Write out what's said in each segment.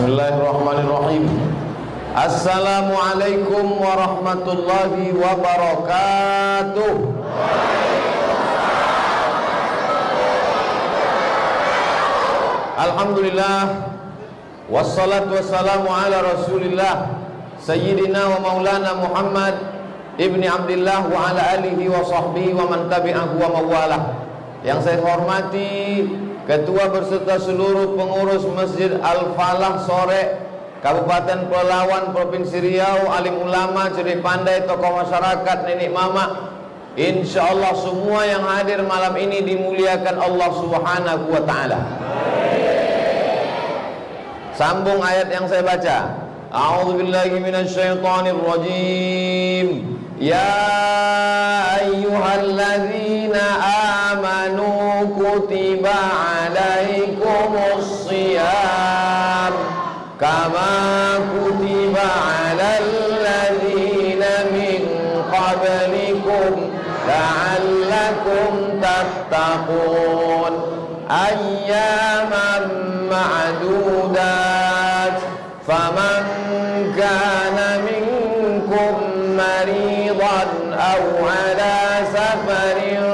Bismillahirrahmanirrahim. Assalamualaikum warahmatullahi wabarakatuh. Alhamdulillah, wassalatu wassalamu ala rasulillah Sayyidina wa maulana Muhammad ibni Abdillah wa ala alihi wa sahbihi wa man tabi'ahu wa mawalah. Yang saya hormati Ketua berserta seluruh pengurus Masjid Al-Falah Sore Kabupaten Pelalawan Provinsi Riau, alim ulama, cerdik pandai, tokoh masyarakat, nenek mama. Insyaallah semua yang hadir malam ini dimuliakan Allah Subhanahu wa taala. Sambung ayat yang saya baca. A'udzubillahi minasyaitonir rajim. Ya ayyuhalladzina amanu kutiba alaikumus shiyam kama kutiba alal ladzina min qablikum la'allakum tattaqun ayyaman ma'dudat faman kana minkum maridan aw ala safarin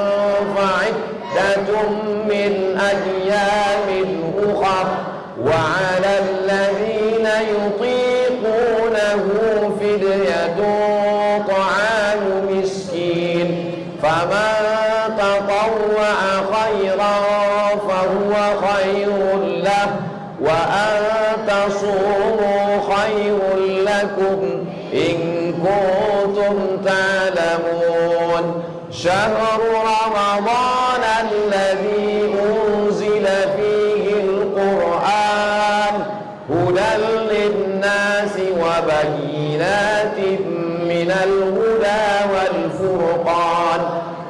fa'iddatun min ayyamin ukhra wa 'alal ladzina yutiqunahu fidyatun ta'amu miskin faman tatawwa'a khairan fahuwa khairun lahu wa an tasumu khairun lakum in kuntum ta'lamun. Syahru Ramadan alladzi unzila fihi al-Qur'an hudan lin-nasi wa bayyinatin minal huda wal furqan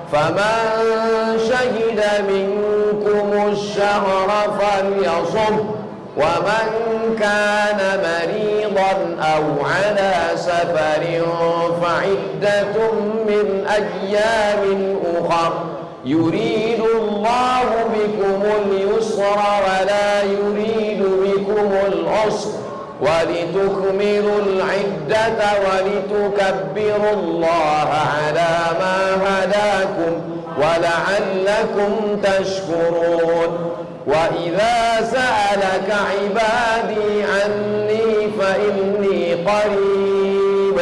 faman shahida minkumus shahra falyasum wa man kana maridan aw ala safarin fa'iddatun min ayyamin ukhra yuridu Allahu bikumul yusra wa la yuridu bikumul usra wa litukmilul iddata wa litukabbirullaha ala ma hadakum wa la'allakum tashkurun. Wa idza sa'alaka 'ibadi 'anni fa inni qarib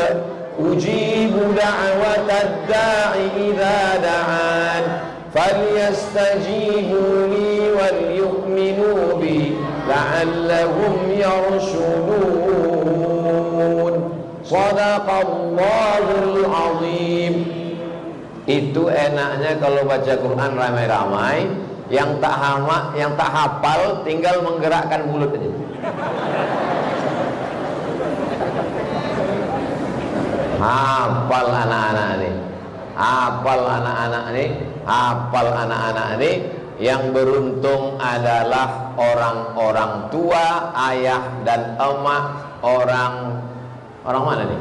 ujibu da'watad da'i idza da'an falyastajibu li wal yu'minu bi la'allahum yarshudun. Shadaqallahul azim. Itu enaknya kalau baca Quran ramai-ramai. Yang tak hafal tinggal menggerakkan mulut aja. Hafal anak-anak ini. Yang beruntung adalah orang-orang tua, ayah dan emak, orang mana nih?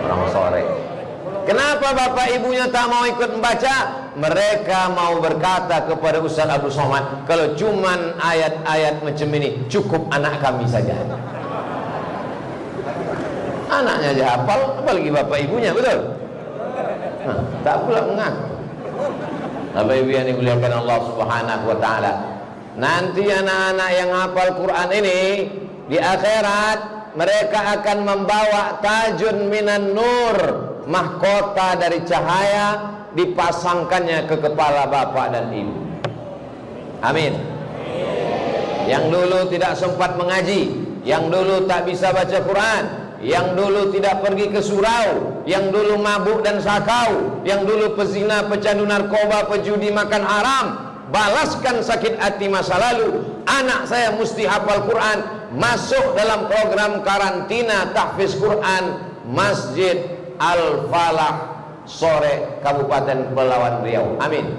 Orang Sore. Kenapa bapak ibunya tak mau ikut membaca? Mereka mau berkata kepada Ustaz Abdul Somad, kalau cuman ayat-ayat macam ini cukup anak kami saja. Anaknya aja hafal, apalagi bapak ibunya, betul? Tak pula mengaku. Bapak ibu yang dimuliakan Allah Subhanahu wa taala. Nanti anak-anak yang hafal Quran ini di akhirat mereka akan membawa tajun minan nur, mahkota dari cahaya, dipasangkannya ke kepala bapak dan ibu. Amin. Yang dulu tidak sempat mengaji, yang dulu tak bisa baca Quran, yang dulu tidak pergi ke surau, yang dulu mabuk dan sakau, yang dulu pezina, pecandu narkoba, pejudi, makan haram, balaskan sakit hati masa lalu. Anak saya mesti hafal Quran, masuk dalam program karantina tahfiz Quran Masjid Al-Falah Sore Kabupaten Pelalawan Riau. Amin.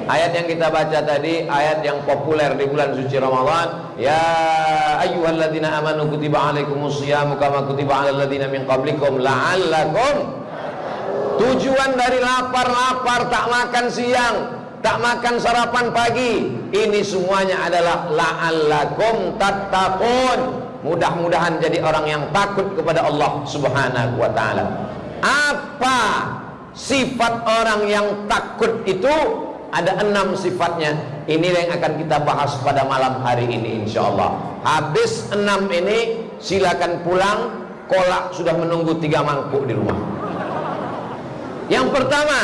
Ayat yang kita baca tadi ayat yang populer di bulan suci Ramadan. Ya ayyuhalladzina amanu kutiba alaikumus syiyamu kama kutiba alal ladzina min qablikum la'allakum. Tujuan dari lapar tak makan siang, tak makan sarapan pagi, Ini semuanya adalah la'allakum tattaqun. Mudah-mudahan jadi orang yang takut kepada Allah Subhanahu wa taala. Apa sifat orang yang takut itu? Ada 6 sifatnya. Ini yang akan kita bahas pada malam hari ini insyaallah. Habis 6 ini silakan pulang. Kolak sudah menunggu 3 mangkuk di rumah. Yang pertama,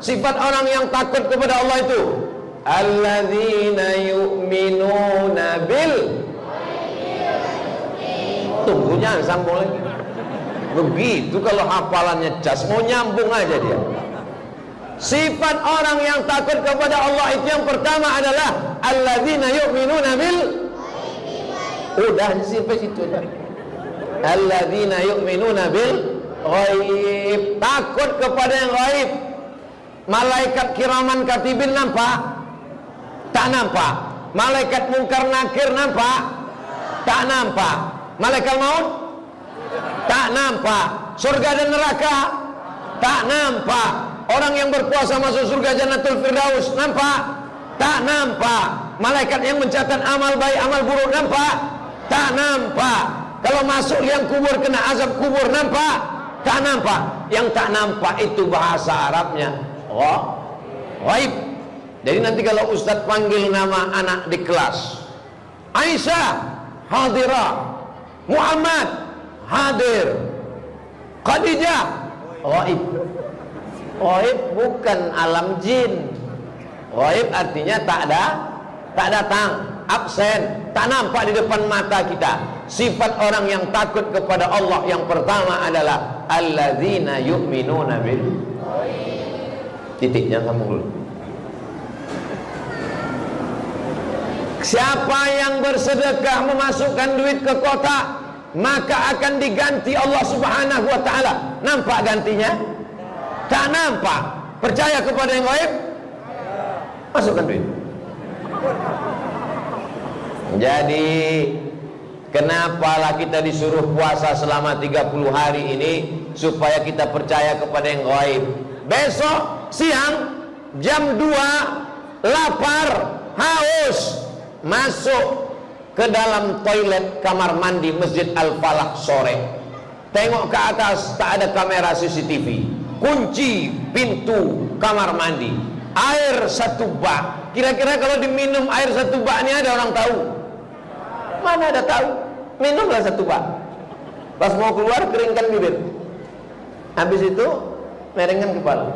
sifat orang yang takut kepada Allah itu alladzina yu'minuna bil. Tunggu, jangan sambung lagi. Begitu kalau hafalannya jas, mau nyambung aja dia. Sifat orang yang takut kepada Allah itu yang pertama adalah alladzina yu'minuna bil. Udah sampai situ aja. Alladzina yu'minuna bil ghaib. Takut kepada yang ghaib. Malaikat kiraman katibin nampak? Tak nampak. Malaikat mungkar nakir nampak? Tak nampak. Malaikat maut? Tak nampak. Surga dan neraka? Tak nampak. Orang yang berpuasa masuk surga Jannatul Firdaus nampak? Tak nampak. Malaikat yang mencatat amal baik amal buruk nampak? Tak nampak. Kalau masuk liang kubur kena azab kubur nampak? Tak nampak. Yang tak nampak itu bahasa Arabnya ghaib. Jadi nanti kalau Ustadz panggil nama anak di kelas, Aisyah hadirah, Muhammad hadir, Khadijah ghaib. Ghaib bukan alam jin. Ghaib artinya tak datang, absen, tak nampak di depan mata kita. Sifat orang yang takut kepada Allah yang pertama adalah alladzina yu'minuna bil. Titiknya sambung dulu. Siapa yang bersedekah memasukkan duit ke kotak, maka akan diganti Allah Subhanahu wa taala. Nampak gantinya? Tak nampak. Percaya kepada yang gaib? Masukkan duit. Jadi kenapalah kita disuruh puasa selama 30 hari ini? Supaya kita percaya kepada yang gaib. Besok siang jam 2 lapar, haus, masuk ke dalam toilet kamar mandi Masjid Al-Falah sore. Tengok ke atas, tak ada kamera CCTV. Kunci pintu kamar mandi. Air 1 bak. Kira-kira kalau diminum air 1 bak ini ada orang tahu? Mana ada tahu? Minumlah 1 bak. Pas mau keluar keringkan bibir. Habis itu merengkan kepala.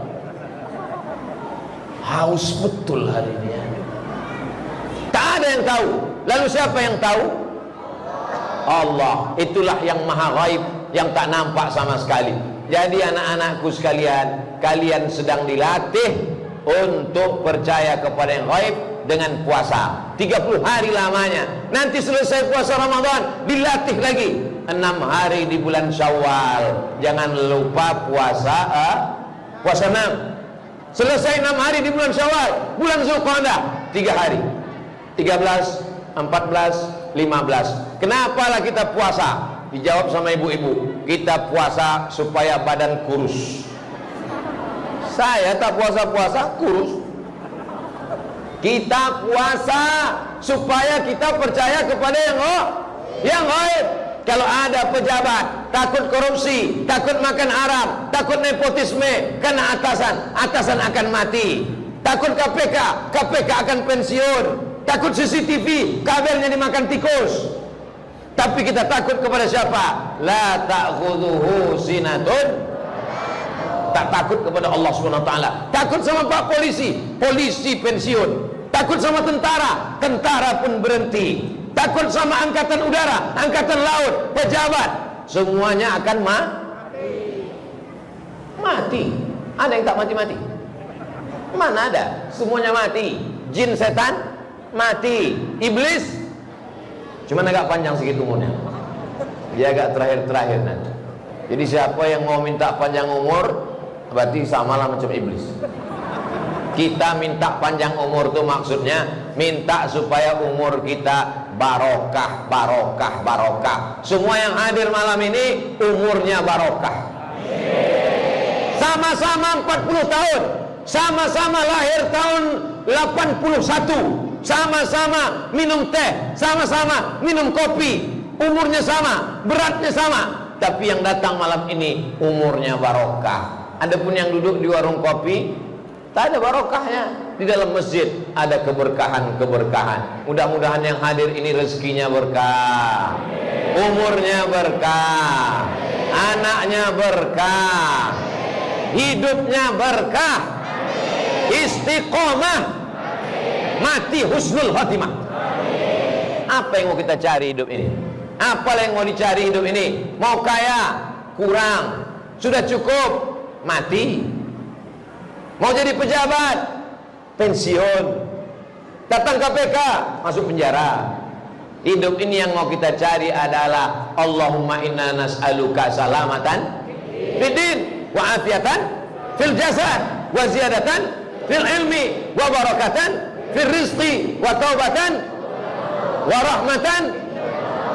Haus betul hari ini. Tak ada yang tahu. Lalu siapa yang tahu? Allah. Itulah yang maha ghaib, yang tak nampak sama sekali. Jadi anak-anakku sekalian, kalian sedang dilatih untuk percaya kepada yang ghaib dengan puasa 30 hari lamanya. Nanti selesai puasa Ramadan dilatih lagi 6 hari di bulan Syawal. Jangan lupa puasa 6. Selesai 6 hari di bulan Syawal, bulan Zulqa'dah 3 hari. 13, 14, 15. Kenapalah kita puasa? Dijawab sama ibu-ibu, kita puasa supaya badan kurus. Saya tak puasa-puasa kurus. Kita puasa supaya kita percaya kepada yang gaib. Kalau ada pejabat takut korupsi, takut makan haram, takut nepotisme, karena atasan akan mati. Takut KPK akan pensiun. Takut CCTV, kabelnya dimakan tikus. Tapi kita takut kepada siapa? La ta'khudhuhu sinatun. Tak takut kepada Allah Subhanahu wa taala. Takut sama Pak polisi pensiun. Takut sama tentara pun berhenti. Takut sama angkatan udara, angkatan laut, pejabat, semuanya akan mati. Ada yang tak mati-mati? Mana ada? Semuanya mati. Jin setan mati. Iblis cuma agak panjang sedikit umurnya. Dia agak terakhir nanti. Jadi siapa yang mau minta panjang umur, berarti samalah macam iblis. Kita minta panjang umur itu maksudnya minta supaya umur kita barokah. Semua yang hadir malam ini umurnya barokah. Sama-sama 40 tahun, sama-sama lahir tahun 81. sama-sama minum teh, sama-sama minum kopi, umurnya sama, beratnya sama, tapi yang datang malam ini umurnya barokah. Adapun yang duduk di warung kopi tak ada barokahnya. Di dalam masjid ada keberkahan-keberkahan. Mudah-mudahan yang hadir ini rezekinya berkah, umurnya berkah, anaknya berkah, hidupnya berkah, istiqomah, mati husnul khotimah. Apa yang mau kita cari hidup ini? Apa yang mau dicari hidup ini? Mau kaya? Kurang. Sudah cukup? Mati. Mau jadi pejabat? Pensiun. Datang KPK? Masuk penjara. Hidup ini yang mau kita cari adalah Allahumma inna nas'aluka salamatan fiddin wa afiatan fil jasad wa ziyadatan fil ilmi wa barakatan fil rizqi wa taubatan wa rahmatan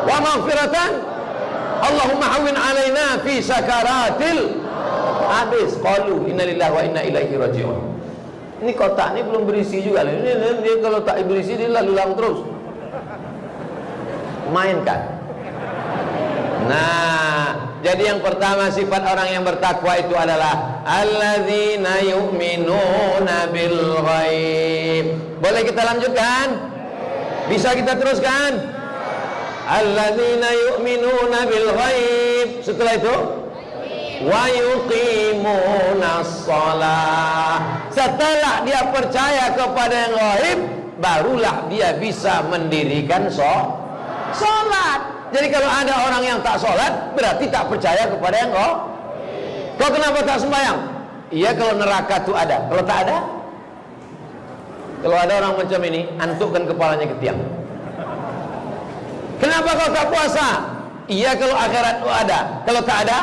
wa maghfiratan. Allahumma hawwin alaina fi sakaratil. Habis qalu innalillahi wa inna ilaihi raji'un. Ini kotak ini belum berisi juga. Ini dia kalau tak berisi dia lalu lalang terus. Mainkan. Nah, jadi yang pertama sifat orang yang bertakwa itu adalah alladzina yu'minuna bil ghaib. Boleh kita lanjutkan? Bisa kita teruskan? Alladzina yu'minuna bil ghaib. Setelah itu wa yuqimunas shalah. Setelah dia percaya kepada yang gaib, barulah dia bisa mendirikan sholat. Jadi kalau ada orang yang tak sholat, berarti tak percaya kepada yang gaib. Kau kenapa tak sembahyang? Iya kalau neraka itu ada. Kalau tak ada, kalau ada orang macam ini, antukkan kepalanya ke tiang. Kenapa kau tak puasa? Iya kalau akhirat itu ada. Kalau tak ada,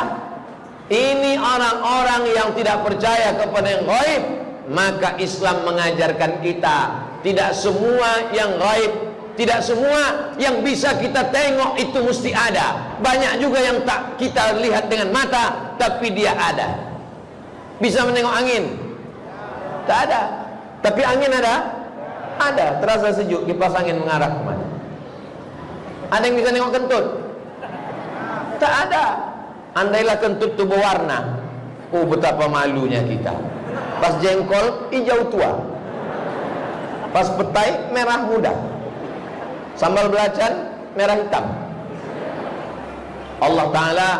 ini orang-orang yang tidak percaya kepada yang gaib. Maka Islam mengajarkan kita, tidak semua yang gaib, tidak semua yang bisa kita tengok itu mesti ada. Banyak juga yang tak kita lihat dengan mata, tapi dia ada. Bisa menengok angin? Tak ada. Tapi angin ada? Ada. Terasa sejuk, kipas angin mengarah kemana? Ada yang bisa nengok kentut? Tak ada. Andailah kentut itu berwarna, oh betapa malunya kita. Pas jengkol hijau tua, pas petai merah muda, sambal belacan merah hitam. Allah Ta'ala,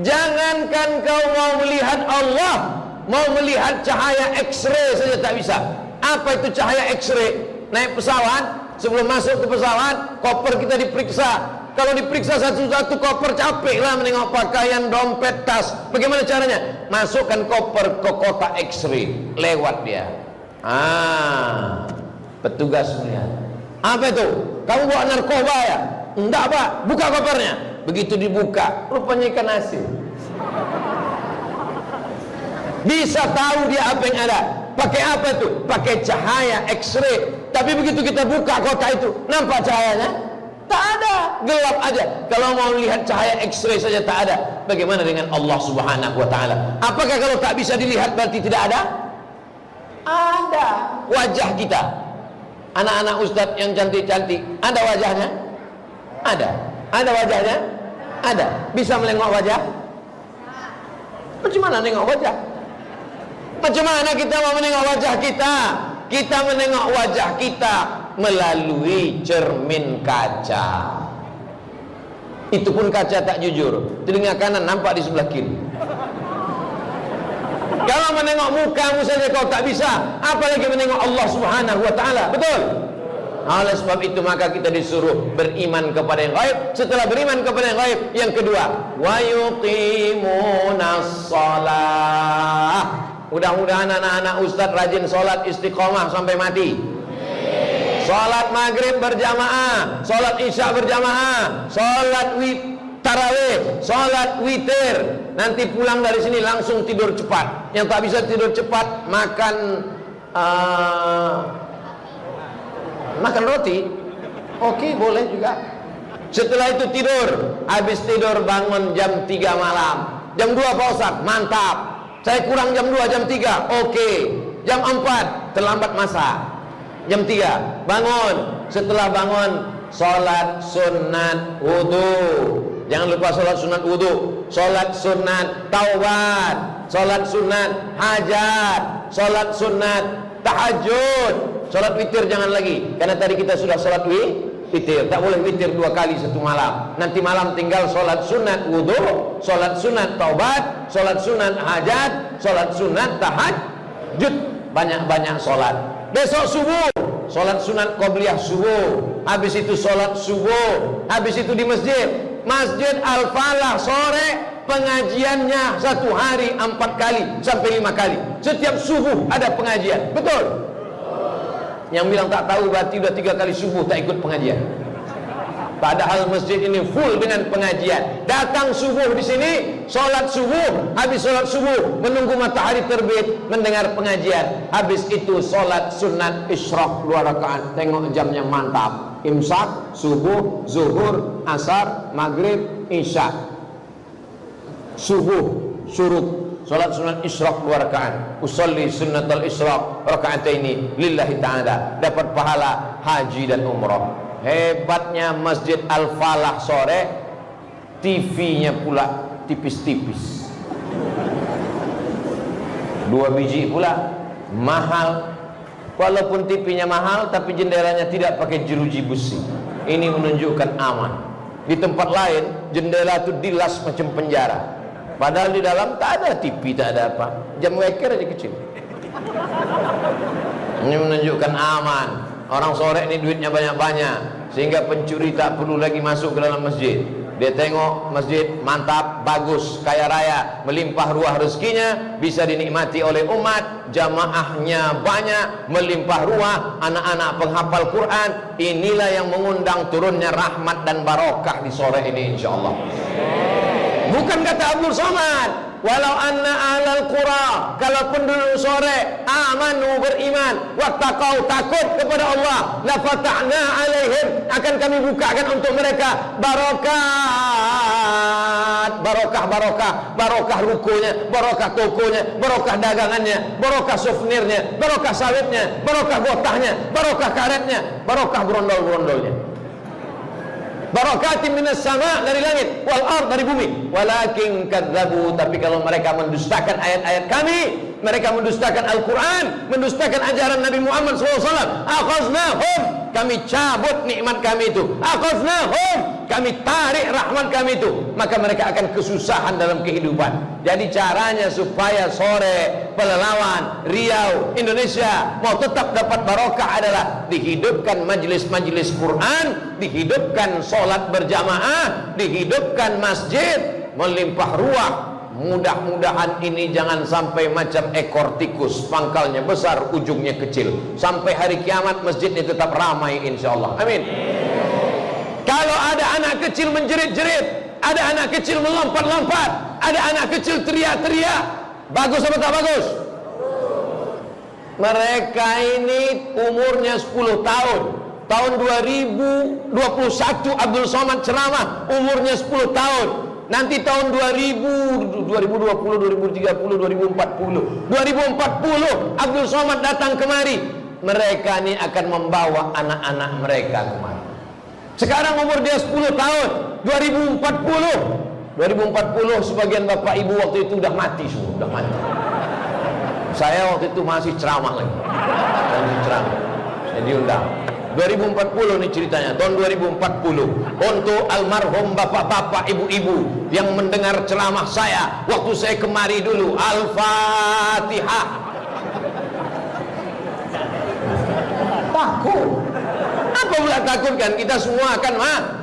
jangankan kau mau melihat Allah, mau melihat cahaya X-ray saja tak bisa. Apa itu cahaya X-ray? Naik pesawat, sebelum masuk ke pesawat, koper kita diperiksa. Kalau diperiksa satu-satu koper, capek lah menengok pakaian, dompet, tas. Bagaimana caranya? Masukkan koper ke kotak X-ray, lewat dia. Petugas melihat. Apa itu? Kamu bawa narkoba ya? Enggak Pak, buka kopernya. Begitu dibuka, rupanya ikan asin. Bisa tahu dia apa yang ada. Pakai apa itu? Pakai cahaya X-ray. Tapi begitu kita buka kotak itu, nampak cahayanya? Tak ada, gelap aja. Kalau mau lihat cahaya X-ray saja tak ada. Bagaimana dengan Allah Subhanahu wa Ta'ala? Apakah kalau tak bisa dilihat berarti tidak ada? Ada. Wajah kita, anak-anak ustadz yang cantik-cantik, ada wajahnya? Ada. Ada wajahnya? Ada. Bisa menengok wajah? Macam mana menengok wajah? Macam mana kita mau menengok wajah kita? Kita menengok wajah kita melalui cermin kaca. Itu pun kaca tak jujur. Telinga kanan nampak di sebelah kiri. Kalau menengok mukamu saja kau tak bisa, apalagi menengok Allah Subhanahu wa Ta'ala. Betul? Oleh sebab itu maka kita disuruh beriman kepada yang gaib. Setelah beriman kepada yang gaib, yang kedua, wa yuqimunas shalah. Mudah-mudahan anak-anak ustadz rajin sholat istiqomah sampai mati. Sholat maghrib berjamaah, sholat isya berjamaah, sholat tarawih, sholat witir. Nanti pulang dari sini langsung tidur cepat. Yang tak bisa tidur cepat makan makan roti. Oke, boleh juga. Setelah itu tidur. Habis tidur bangun jam 3 malam. Jam 2 Pak Ustadz, mantap. Saya kurang jam 2, jam 3. Oke. Jam 4 terlambat masak. Jam 3 bangun. Setelah bangun, sholat sunat wudu. Jangan lupa sholat sunat wudu, sholat sunat taubat, sholat sunat hajat, sholat sunat tahajud. Sholat witir jangan lagi, karena tadi kita sudah sholat witir. Tak boleh witir 2 kali satu malam. Nanti malam tinggal sholat sunat wudu, sholat sunat taubat, sholat sunat hajat, sholat sunat tahajud. Banyak-banyak sholat. Besok subuh sholat sunat qobliyah subuh, habis itu sholat subuh, habis itu di Masjid Al-Falah sore pengajiannya 1 hari 4 kali sampai 5 kali. Setiap subuh ada pengajian. Betul? Yang bilang tak tahu berarti udah 3 kali subuh tak ikut pengajian. Padahal masjid ini full dengan pengajian. Datang subuh di sini, sholat subuh, habis sholat subuh menunggu matahari terbit, mendengar pengajian. Habis itu sholat sunat isyraq 2 rakaat. Tengok jamnya mantap. Imsak, subuh, zuhur, asar, maghrib, isya. Subuh, syuruk. Sholat sunat isyraq 2 rakaat. Usolli sunnatal isyraq rakaataini lillahi ta'ala. Dapat pahala haji dan umrah. Hebatnya Masjid Al-Falah sore, TV-nya pula tipis-tipis. 2 biji pula, mahal. Walaupun TV-nya mahal, tapi jendelanya tidak pakai jeruji besi. Ini menunjukkan aman. Di tempat lain, jendela itu dilas macam penjara. Padahal di dalam tak ada TV, tak ada apa. Jam weker aja kecil. Ini menunjukkan aman. Orang sore ini duitnya banyak-banyak, sehingga pencuri tak perlu lagi masuk ke dalam masjid. Dia tengok masjid mantap, bagus, kaya raya, melimpah ruah rezekinya, bisa dinikmati oleh umat, jamaahnya banyak, melimpah ruah, anak-anak penghafal Quran. Inilah yang mengundang turunnya rahmat dan barokah di sore ini, insyaallah. Bukan kata Abdul Somad, walau anna ahlal qura, kalau penduduk sore amanu beriman, wattaqau takut kepada Allah, la fatahna alaihim, akan kami bukakan untuk mereka barokat, barokah rukunya, barokah tokonya, barokah dagangannya, barokah souvenirnya, barokah sawitnya, barokah gotahnya, barokah karetnya, barokah berondol-berondolnya. Barakatim minas sama, dari langit, wal ard, dari bumi. Walakin kadzabu, tapi kalau mereka mendustakan ayat-ayat kami, mereka mendustakan Al-Quran, mendustakan ajaran Nabi Muhammad SAW, akhaznahum, kami cabut nikmat kami itu, akhaznahum, kami tarik rahmat kami itu, maka mereka akan kesusahan dalam kehidupan. Jadi caranya supaya sore Pelalawan, Riau, Indonesia mau tetap dapat barokah adalah dihidupkan majelis-majelis Quran, dihidupkan sholat berjamaah, dihidupkan masjid, melimpah ruah. Mudah-mudahan ini jangan sampai macam ekor tikus, pangkalnya besar, ujungnya kecil. Sampai hari kiamat masjid ini tetap ramai, insyaallah. Amin. Kalau ada anak kecil menjerit-jerit, ada anak kecil melompat-lompat, ada anak kecil teriak-teriak, bagus apa tak bagus? Mereka ini umurnya 10 tahun. Tahun 2021 Abdul Somad ceramah, umurnya 10 tahun. Nanti tahun 2020, 2030, 2040 Abdul Somad datang kemari. Mereka ini akan membawa anak-anak mereka kemari. Sekarang umur dia 10 tahun. 2040 sebagian bapak ibu waktu itu udah mati semua, udah mati. Saya waktu itu masih ceramah lagi. Masih ceramah. Saya diundang. 2040 nih ceritanya, tahun 2040, untuk almarhum bapak-bapak, ibu-ibu yang mendengar ceramah saya waktu saya kemari dulu. Al-Fatihah. Takut. Apa pula takut kan? Kita semua akan mati.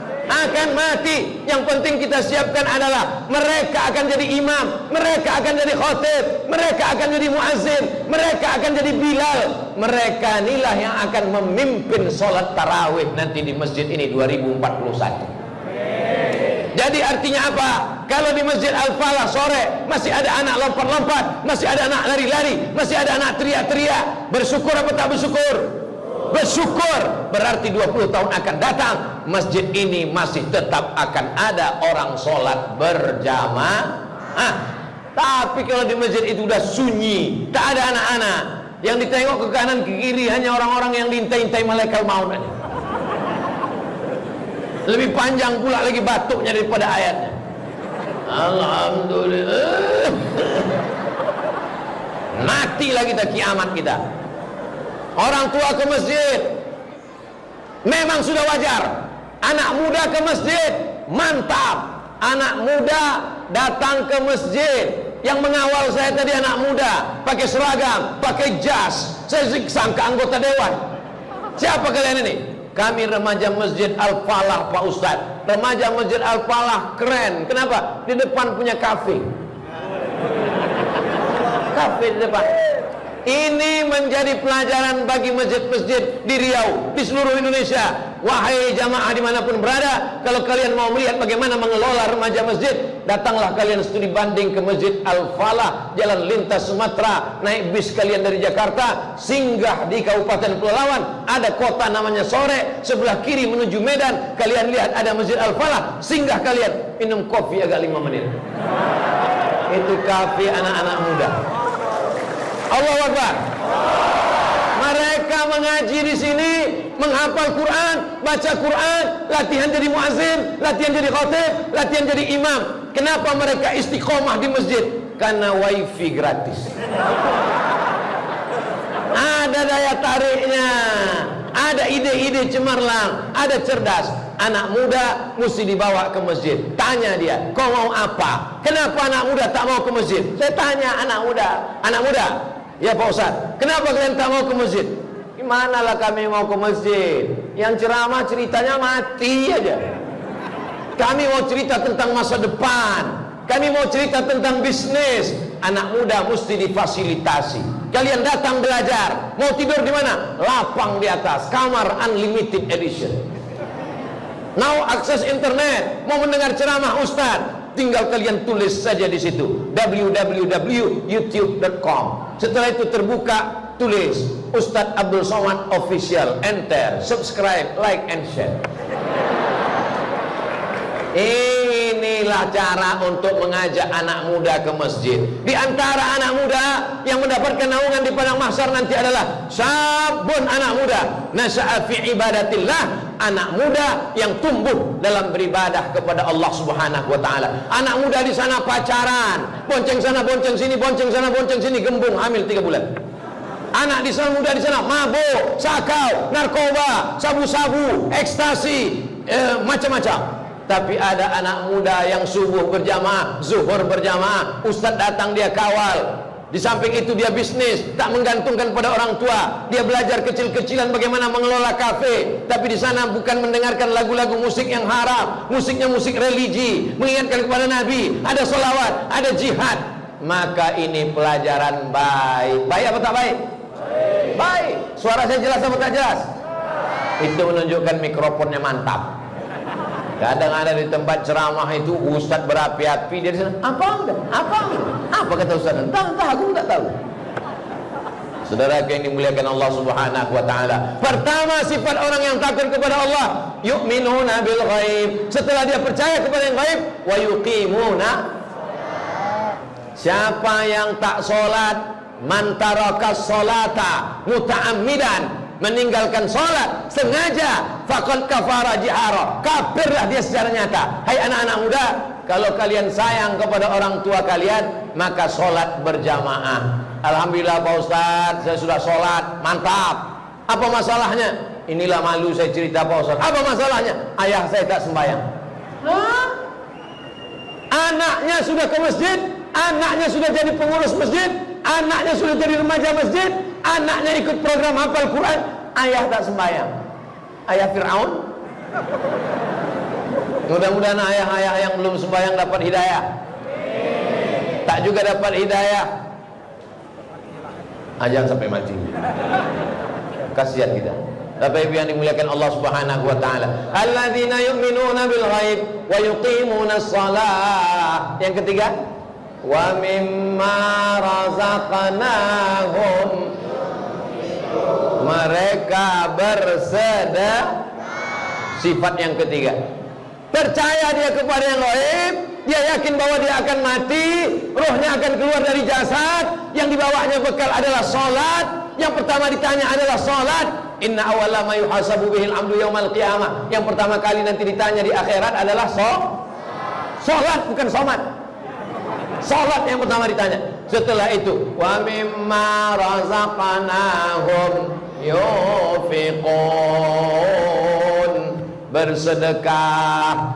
Yang penting kita siapkan adalah mereka akan jadi imam, mereka akan jadi khotib, mereka akan jadi muazzin, mereka akan jadi bilal. Mereka inilah yang akan memimpin sholat tarawih nanti di masjid ini 2041. Jadi artinya apa? Kalau di Masjid Al-Falah sore masih ada anak lompat-lompat, masih ada anak lari-lari, masih ada anak teriak-teriak, bersyukur apa tak bersyukur? Bersyukur. Berarti 20 tahun akan datang masjid ini masih tetap akan ada orang sholat berjamaah. Tapi kalau di masjid itu udah sunyi, tak ada anak-anak, Yang ditengok ke kanan ke kiri hanya orang-orang yang diintai-intai malaikat maut aja. Lebih panjang pula lagi batuknya daripada ayatnya. Alhamdulillah. Matilah kita, kiamat kita. Orang tua ke masjid memang sudah wajar. Anak muda ke masjid, mantap. Anak muda datang ke masjid. Yang mengawal saya tadi anak muda, pakai seragam, pakai jas. Saya sangka anggota dewan. Siapa kalian ini? Kami remaja Masjid Al-Falah, Pak Ustadz. Remaja Masjid Al-Falah keren. Kenapa? Di depan punya kafe. Kafe di depan. Ini menjadi pelajaran bagi masjid-masjid di Riau, di seluruh Indonesia. Wahai jamaah dimanapun berada, kalau kalian mau melihat bagaimana mengelola remaja masjid, datanglah kalian studi banding ke Masjid Al-Falah, Jalan Lintas Sumatera. Naik bis kalian dari Jakarta, singgah di Kabupaten Pelalawan, ada kota namanya Sore, sebelah kiri menuju Medan. Kalian lihat ada Masjid Al-Falah, singgah kalian, minum kopi agak 5 menit. Itu kafe anak-anak muda. Allahu Akbar. Mereka mengaji di sini, menghafal Quran, baca Quran, latihan jadi muazzin, latihan jadi khatib, latihan jadi imam. Kenapa mereka istiqomah di masjid? Karena wifi gratis. Ada daya tariknya, ada ide-ide cemerlang, ada cerdas. Anak muda mesti dibawa ke masjid. Tanya dia, kau mau apa? Kenapa anak muda tak mau ke masjid? Saya tanya anak muda, ya Pak Ustadz, kenapa kalian tak mau ke masjid? Gimanalah kami mau ke masjid? Yang ceramah ceritanya mati aja. Kami mau cerita tentang masa depan. Kami mau cerita tentang bisnis. Anak muda mesti difasilitasi. Kalian datang belajar. Mau tidur di mana? Lapang di atas, kamar unlimited edition. Now akses internet. Mau mendengar ceramah Ustadz, tinggal kalian tulis saja di situ www.youtube.com. Setelah itu terbuka, tulis Ustadz Abdul Somad Official, enter, subscribe, like and share. Inilah cara untuk mengajak anak muda ke masjid. Di antara anak muda yang mendapatkan naungan di padang mahsyar nanti adalah sabun anak muda nasya'a fi ibadatillah, anak muda yang tumbuh dalam beribadah kepada Allah Subhanahu wa taala. Anak muda di sana pacaran, bonceng sana bonceng sini, bonceng sana bonceng sini, gembung hamil 3 bulan. Anak di sana, muda di sana mabuk, sakau, narkoba, sabu-sabu, ekstasi, macam-macam. Tapi ada anak muda yang subuh berjamaah, zuhur berjamaah, ustadz datang dia kawal. Di samping itu dia bisnis, tak menggantungkan pada orang tua. Dia belajar kecil-kecilan bagaimana mengelola kafe. Tapi di sana bukan mendengarkan lagu-lagu musik yang haram, musiknya musik religi, mengingatkan kepada Nabi, ada solawat, ada jihad. Maka ini pelajaran baik. Baik apa tak baik? Baik. Suara saya jelas apa tak jelas? Itu menunjukkan mikrofonnya mantap. Kadang ada di tempat ceramah itu ustadz berapi-api, dia di sana, apa kata ustadz? Entah, aku tak tahu. Saudara yang dimuliakan Allah Subhanahu wa taala. Pertama sifat orang yang takut kepada Allah, yu'minuna bil ghaib. Setelah dia percaya kepada yang ghaib, wa yuqimuna. Siapa yang tak salat, man tarakas salata muta'ammidan, meninggalkan sholat sengaja, faqad kafara jihara, kafirlah dia secara nyata. Hai anak-anak muda, kalau kalian sayang kepada orang tua kalian, maka sholat berjamaah. Alhamdulillah Pak Ustadz, saya sudah sholat, mantap. Apa masalahnya? Inilah malu saya cerita Pak Ustadz. Apa masalahnya? Ayah saya tak sembahyang. Hah? Anaknya sudah ke masjid, anaknya sudah jadi pengurus masjid, anaknya sudah jadi remaja masjid, anaknya ikut program hafal Quran, ayah tak sembahyang. Ayah Fir'aun. Mudah-mudahan ayah-ayah yang belum sembahyang dapat hidayah. Tak juga dapat hidayah, jangan sampai mati. Kasihan kita. Bapak Ibu yang dimuliakan Allah Subhanahu wa taala. Alladzina yu'minuna bil ghaib wa yuqimuna shalah. Yang ketiga, wa mimma razaqnahum, mereka bersedekah. Sifat yang ketiga, percaya dia kepada yang gaib, dia yakin bahwa dia akan mati, rohnya akan keluar dari jasad, yang dibawanya bekal adalah sholat, Yang pertama ditanya adalah salat. Inna awwala ma yuhasabu bihil 'abdu yaumal qiyamah. Yang pertama kali nanti ditanya di akhirat adalah salat, bukan somat. Salat yang pertama ditanya. Setelah itu, wa mimma razaqnahum yunfiqun, bersedekah.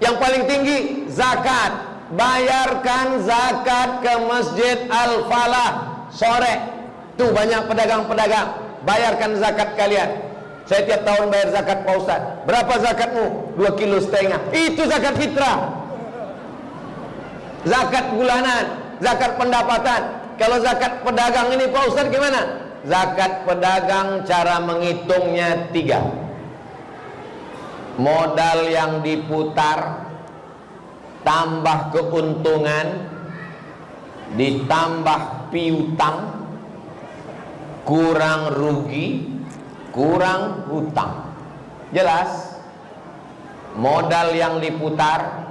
Yang paling tinggi zakat. Bayarkan zakat ke Masjid Al-Falah sore. Tuh banyak pedagang-pedagang. Bayarkan zakat kalian. Saya tiap tahun bayar zakat Pak Ustaz. Berapa zakatmu? 2,5 kilo. Itu zakat fitrah. Zakat bulanan, zakat pendapatan. Kalau zakat pedagang ini Pak Ustaz gimana? Zakat pedagang cara menghitungnya 3. Modal yang diputar tambah keuntungan ditambah piutang kurang rugi kurang hutang. Jelas? Modal yang diputar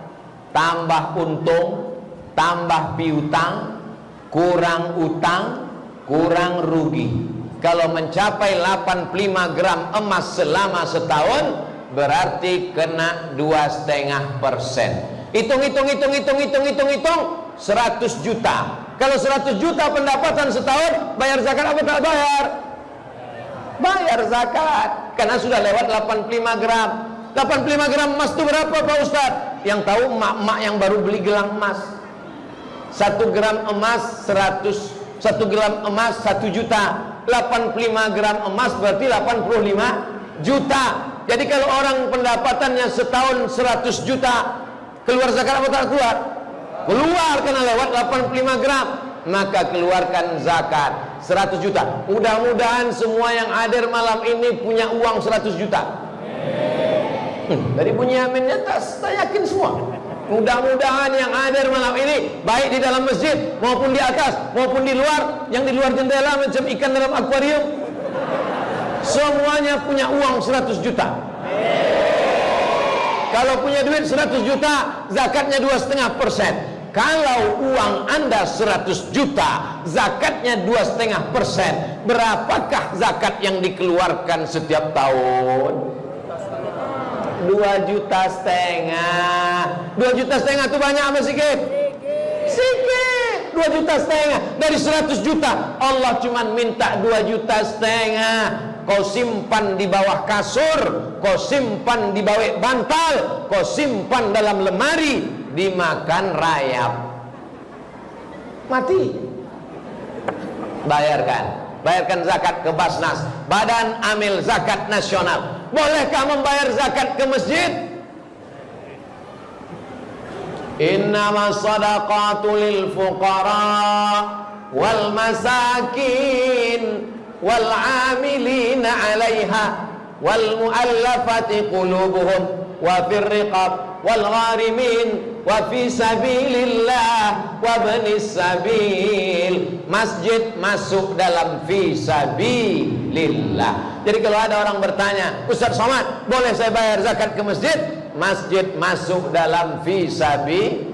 tambah untung tambah piutang kurang utang kurang rugi. Kalau mencapai 85 gram emas selama setahun berarti kena 2,5%. Hitung 100 juta. Kalau 100 juta pendapatan setahun, bayar zakat apa tak bayar? Bayar zakat, karena sudah lewat 85 gram. 85 gram emas itu berapa Pak Ustaz? Yang tahu emak-emak yang baru beli gelang emas. 1 gram emas 1 gram emas 1 juta. 85 gram emas berarti 85 juta. Jadi kalau orang pendapatannya setahun 100 juta, keluar zakat apa tak keluar? Keluar, karena lewat 85 gram. Maka keluarkan zakat 100 juta. Mudah-mudahan semua yang hadir malam ini punya uang 100 juta. Dari bunyi aminnya tak yakin semua. Mudah-mudahan yang hadir malam ini, baik di dalam masjid maupun di atas maupun di luar, yang di luar jendela macam ikan dalam akuarium, semuanya punya uang 100 juta. Kalau punya duit 100 juta, zakatnya 2,5%. Kalau uang Anda 100 juta, zakatnya 2,5%. Berapakah zakat yang dikeluarkan setiap tahun? 2,5 juta. 2,5 juta itu banyak apa sedikit? Sedikit. 2,5 juta. Dari 100 juta, Allah cuma minta 2,5 juta. Kau simpan di bawah kasur, kau simpan di bawah bantal, kau simpan dalam lemari, dimakan rayap, mati. Bayarkan zakat ke Basnas, Badan Amil Zakat Nasional. Bolehkah membayar zakat ke masjid? Innamas shadaqatu lil fuqara wal masakin wal amilina 'alaiha wal mu'allafati qulubuhum wa fir riqab wal gharimin wa fi sabilillah wa ibnis sabil. Masjid masuk dalam fi sabilillah. Jadi kalau ada orang bertanya, Ustaz Somad, boleh saya bayar zakat ke masjid? Masjid masuk dalam fi sabilillah.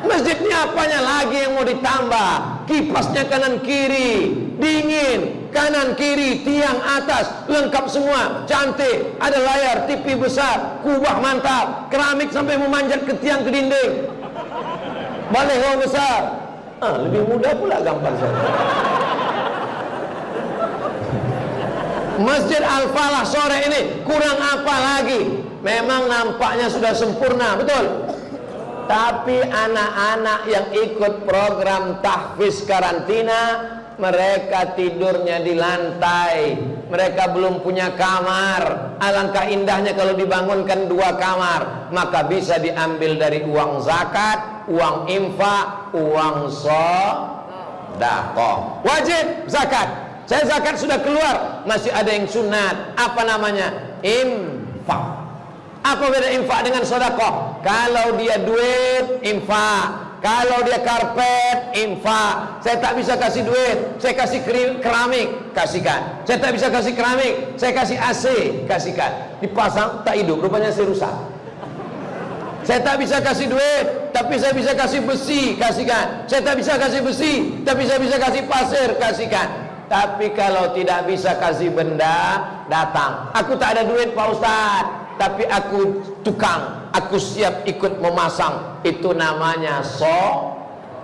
Masjidnya apanya lagi yang mau ditambah? Kipasnya kanan kiri, dingin, kanan kiri, tiang atas, lengkap semua, cantik. Ada layar TV besar, kubah mantap, keramik sampai memanjat ke tiang ke dinding. Baliho besar. Lebih mudah pula gampang saja. Masjid Al-Falah sore ini kurang apa lagi? Memang nampaknya sudah sempurna, betul? Tapi anak-anak yang ikut program tahfiz karantina, mereka tidurnya di lantai. Mereka belum punya kamar. Alangkah indahnya kalau dibangunkan 2 kamar. Maka bisa diambil dari uang zakat, uang infak, uang sedekah. Wajib zakat. Saya zakat sudah keluar, masih ada yang sunat. Apa namanya? Infak. Apa beda infak dengan sedekah? Kalau dia duit, infak. Kalau dia karpet, infak. Saya tak bisa kasih duit, saya kasih keramik, kasihkan. Saya tak bisa kasih keramik, saya kasih AC, kasihkan. Dipasang, tak hidup, rupanya saya rusak. Saya tak bisa kasih duit, tapi saya bisa kasih besi, kasihkan. Saya tak bisa kasih besi, tapi saya bisa kasih pasir, kasihkan. Tapi kalau tidak bisa kasih benda, datang. Aku tak ada duit Pak Ustaz, tapi aku tukang, aku siap ikut memasang. Itu namanya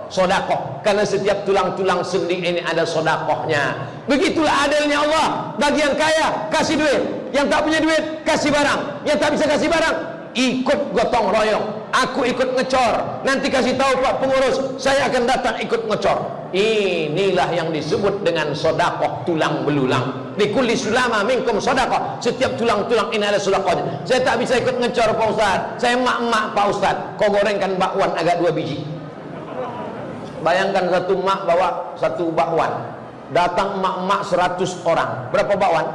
sodakoh. Karena setiap tulang-tulang sendi ini ada sodakohnya. Begitulah adilnya Allah. Bagi yang kaya, kasih duit. Yang tak punya duit, kasih barang. Yang tak bisa kasih barang, ikut gotong royong. Aku ikut ngecor. Nanti kasih tahu Pak pengurus, saya akan datang ikut ngecor. Inilah yang disebut dengan sodakoh tulang belulang. Di kulli sulama minkum sodakoh. Setiap tulang-tulang ini ada sodakohnya. Saya tak bisa ikut ngecor Pak Ustaz, saya emak-emak Pak Ustaz. Kau gorengkan bakwan agak 2 biji. Bayangkan satu emak bawa satu bakwan, datang emak-emak 100 orang. Berapa bakwan?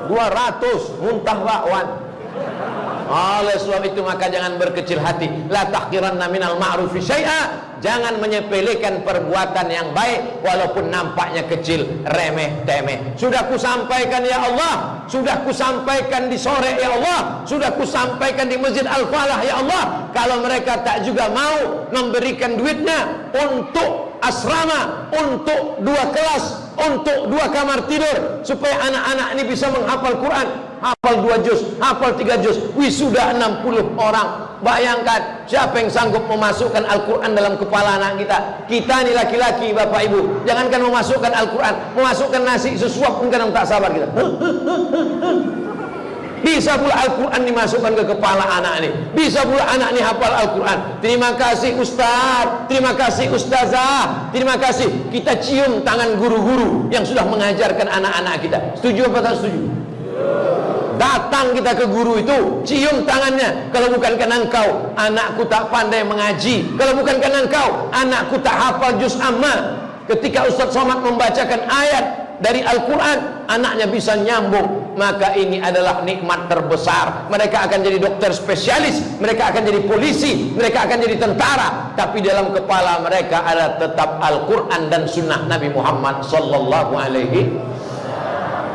200 muntah bakwan. Oleh sebab itu maka jangan berkecil hati. La tahqiranna minal ma'rufi syai'a. Jangan menyepelekan perbuatan yang baik walaupun nampaknya kecil, remeh temeh. Sudah kusampaikan ya Allah, sudah kusampaikan di sore ya Allah, sudah kusampaikan di Masjid Al-Falah ya Allah. Kalau mereka tak juga mau memberikan duitnya untuk asrama, untuk 2 kelas, untuk 2 kamar tidur, supaya anak-anak ini bisa menghafal Quran, hafal 2 juz, hafal 3 juz, wisuda 60 orang. Bayangkan siapa yang sanggup memasukkan Al-Quran dalam kepala anak kita. Kita ini laki-laki Bapak Ibu, jangankan memasukkan Al-Quran, memasukkan nasi sesuap pun kadang tak sabar kita. Bisa pula Al-Quran dimasukkan ke kepala anak ini. Bisa pula anak ini hafal Al-Quran. Terima kasih Ustaz, terima kasih Ustazah, terima kasih. Kita cium tangan guru-guru yang sudah mengajarkan anak-anak kita. Setuju apa tak setuju? Datang kita ke guru itu, cium tangannya. Kalau bukan karena engkau, anakku tak pandai mengaji. Kalau bukan karena engkau, anakku tak hafal juz amma. Ketika Ustaz Somad membacakan ayat dari Al-Quran, anaknya bisa nyambung. Maka ini adalah nikmat terbesar. Mereka akan jadi dokter spesialis, mereka akan jadi polisi, mereka akan jadi tentara. Tapi dalam kepala mereka ada tetap Al-Quran dan sunnah Nabi Muhammad sallallahu alaihi.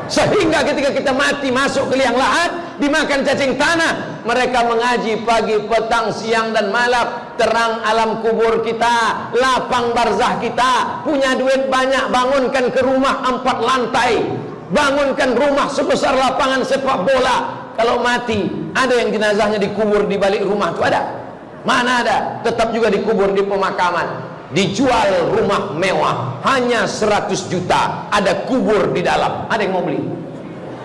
Sehingga ketika kita mati masuk ke liang lahat, dimakan cacing tanah, mereka mengaji pagi, petang, siang dan malam. Terang alam kubur kita, lapang barzah kita. Punya duit banyak, bangunkan ke rumah 4 lantai, bangunkan rumah sebesar lapangan sepak bola. Kalau mati, ada yang jenazahnya dikubur di balik rumah itu ada? Mana ada? Tetap juga dikubur di pemakaman. Dijual rumah mewah hanya 100 juta, ada kubur di dalam. Ada yang mau beli?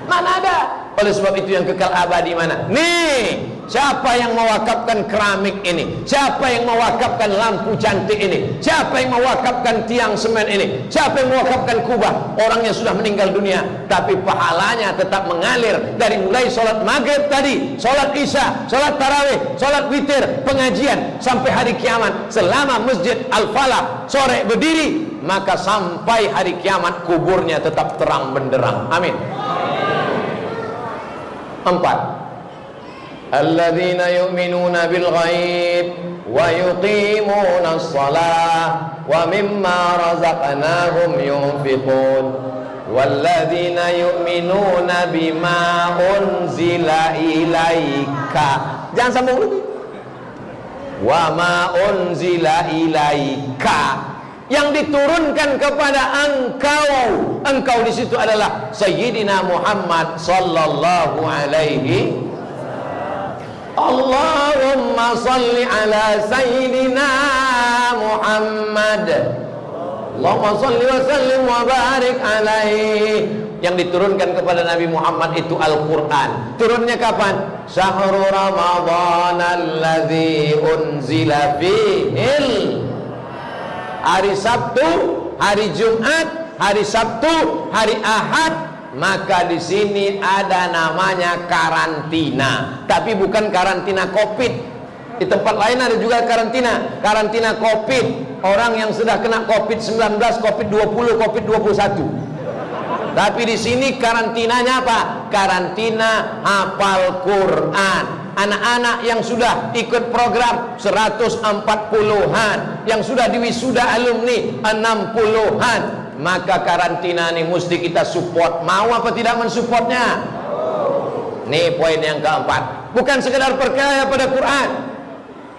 Mana ada? Oleh sebab itu yang kekal abadi mana? Nih, siapa yang mewakafkan keramik ini? Siapa yang mewakafkan lampu cantik ini? Siapa yang mewakafkan tiang semen ini? Siapa yang mewakafkan kubah? Orangnya sudah meninggal dunia, tapi pahalanya tetap mengalir dari mulai sholat maghrib tadi, sholat isya, sholat tarawih, sholat witir, pengajian, sampai hari kiamat. Selama Masjid Al-Falah sore berdiri, maka sampai hari kiamat kuburnya tetap terang benderang. Amin. 4. Alladzina yu'minuna bil ghaib wa yuqimuna as-salah wa mimma razaqnahum yunfiqun walladzina yu'minuna bima unzila ilaika. Jangan sambung lagi. Wa ma unzila ilaika, yang diturunkan kepada engkau di situ adalah Sayyidina Muhammad sallallahu alaihi. Allahumma salli ala Sayyidina Muhammad. Allahumma salli wa sallim wa barik alaihi. Yang diturunkan kepada Nabi Muhammad itu Al-Quran. Turunnya kapan? Syahrul Ramadhan alladzi unzila fihil. Hari Sabtu, hari Jumat, hari Sabtu, hari Ahad. Maka di sini ada namanya karantina, tapi bukan karantina Covid. Di tempat lain ada juga karantina, karantina Covid. Orang yang sudah kena Covid-19, Covid-20, Covid-21. Tapi di sini karantinanya apa? Karantina hafal Quran. Anak-anak yang sudah ikut program 140-an, yang sudah diwisuda alumni 60-an, maka karantina ini mesti kita support. Mau apa tidak mensupportnya? Nih poin yang keempat. Bukan sekedar percaya pada Quran,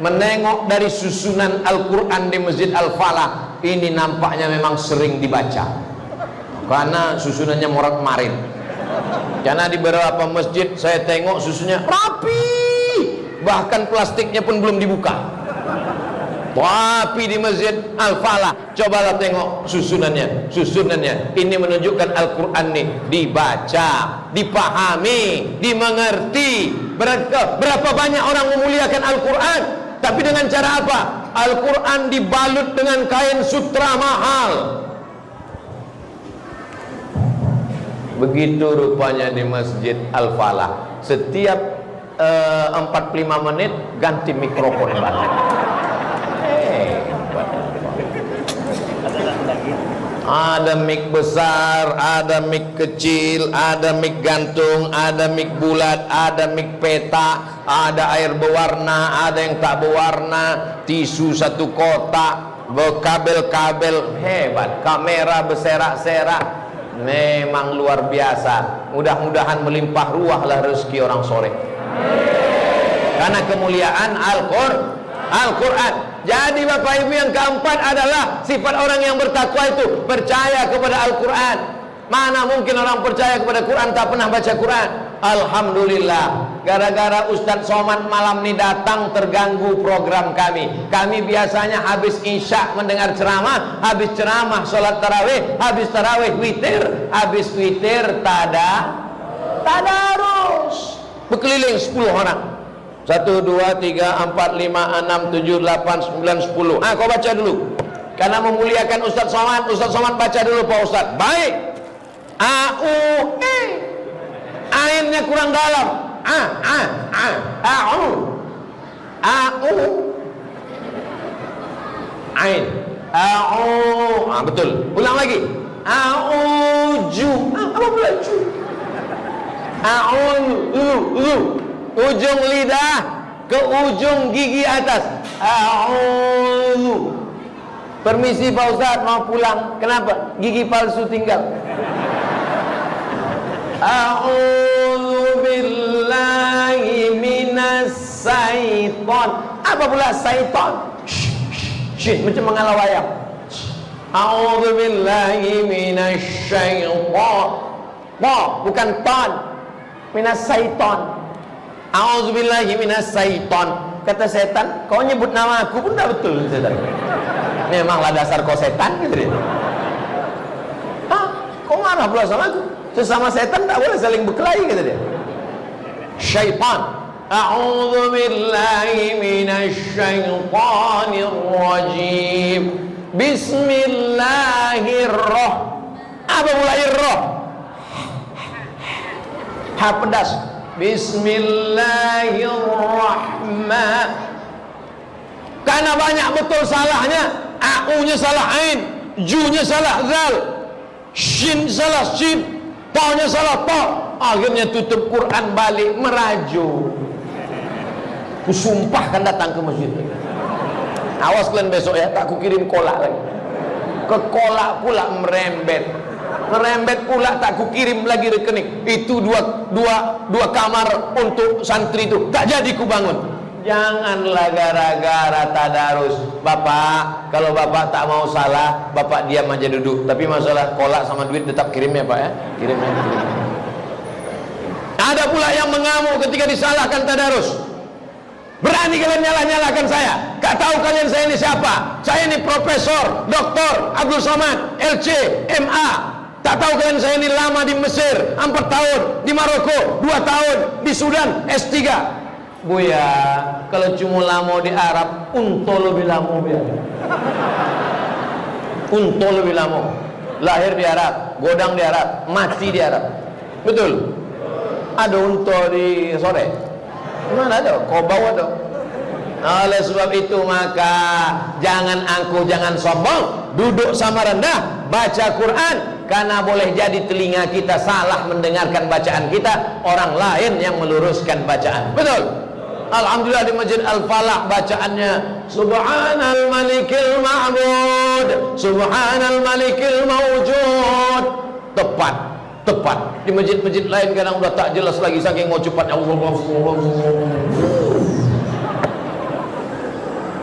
menengok dari susunan Al-Quran di Masjid Al-Falah. Ini nampaknya memang sering dibaca. karena susunannya morat-marit. Karena di beberapa masjid saya tengok susunnya rapi, bahkan plastiknya pun belum dibuka. Tapi di Masjid Al-Falah, cobalah tengok susunannya. Ini menunjukkan Al-Quran nih dibaca, dipahami, dimengerti. Berapa banyak orang memuliakan Al-Quran, tapi dengan cara apa? Al-Quran dibalut dengan kain sutra mahal. Begitu rupanya di Masjid Al-Falah. Setiap 45 menit ganti mikrofon balik. Ada mic besar, ada mic kecil, ada mic gantung, ada mic bulat, ada mic peta, ada air berwarna, ada yang tak berwarna, tisu satu kotak, kabel-kabel hebat, kamera berserak-serak. Memang luar biasa. Mudah-mudahan melimpah ruahlah rezeki orang soleh, karena kemuliaan Al-Quran. Jadi Bapak Ibu, yang keempat adalah sifat orang yang bertakwa itu percaya kepada Al-Quran. Mana mungkin orang percaya kepada Quran tak pernah baca Quran? Alhamdulillah, gara-gara Ustadz Somad malam ini datang terganggu program kami. Kami biasanya habis isya mendengar ceramah, habis ceramah sholat tarawih, habis tarawih witir, habis witir tadarus, berkeliling 10 orang. 1, 2, 3, 4, 5, 6, 7, 8, 9, 10. Kau baca dulu. Karena memuliakan Ustadz Somad, Ustadz Somad baca dulu Pak Ustadz. Baik. A-U-E. Ainnya kurang dalam. A-U. A-U. Ain. A-U. Betul. Ulang lagi. A-U-Ju. Apa pula ju? A-U-Lu. Ujung lidah ke ujung gigi atas. A'udzu. Permisi Pak Ustaz, mau pulang. Kenapa? Gigi palsu tinggal. A'udzu billahi minas syaiton. Apa pula syaiton? Shh, macam mengalau ayam. A'udzu billahi minas syaiton. Bukan ton. Minas syaiton. A'udzubillahi minas syaiton. Kata setan, kau nyebut nama aku pun tak betul setan. Memanglah dasar kau setan gitu dia. Kau marah pula sama aku? Sesama setan tak boleh saling berkelahi kata dia. Syaitan. A'udzubillahi minas syaitonir rajim. Bismillahirrahmanirrahim. Apa mulai roh? Ha pedas. Bismillahirrahmanirrahim. Karena banyak betul salahnya. A-U-nya salah ain, Ju-nya salah zal, Shin salah shin, Ta-nya salah ta. Akhirnya tutup Quran balik merajuk. Kusumpah kan datang ke masjid. Awas kalian besok ya, tak kukirim kolak lagi. Ke kolak pula merembet pula, tak kukirim lagi rekening. Itu dua kamar untuk santri itu tak jadi ku bangun. Janganlah gara-gara tadarus. Bapak, kalau bapak tak mau salah, bapak diam aja duduk. Tapi masalah kolak sama duit tetap kirim ya Pak ya. Kirim. Ada pula yang mengamuk ketika disalahkan tadarus. Berani kalian nyalah-nyalahkan saya? Gak tahu kalian saya ini siapa? Saya ini Profesor Dr. Abdul Somad, LC, MA. Tak tahu kalian saya ini lama di Mesir 4 tahun, di Maroko 2 tahun, di Sudan S3. Buya, kalau cuma lama di Arab, unto lebih lama biar. Unto lebih lama. Lahir di Arab, godang di Arab, mati di Arab. Betul? Ada unto di sore? Mana ada? Kau bawa dong. Oleh sebab itu maka jangan angkuh, jangan sombong, duduk sama rendah, baca Quran. Karena boleh jadi telinga kita salah mendengarkan bacaan kita, orang lain yang meluruskan bacaan. Betul? Alhamdulillah di Masjid Al-Falah bacaannya Subhanal Malikil Ma'bud, Subhanal Malikil Mawjud. Tepat. Di masjid-masjid lain kadang udah tak jelas lagi saking mau cepatnya.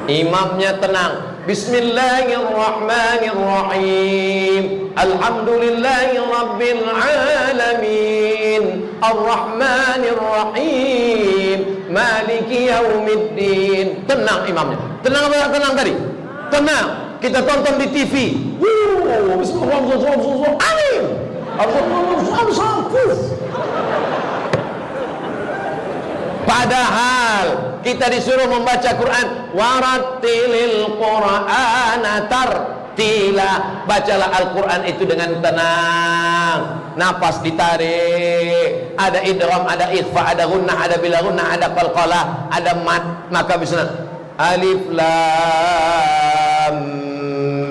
Imamnya tenang, Bismillahirrahmanirrahim. Alhamdulillahi rabbil alamin. Ar-Rahmanir-Rahim. Maliki yaumiddin. Tenang imamnya. Tenang apa tenang tadi? Tenang. Kita tonton di TV. Bismillahirrahmanirrahim. Padahal kita disuruh membaca Quran, warattilil Qur'ana tartila. Bacalah Al-Quran itu dengan tenang, napas ditarik, ada idgham, ada ikhfa, ada gunnah, ada bila gunnah, ada qalqalah, ada mad. Maka bisa alif lam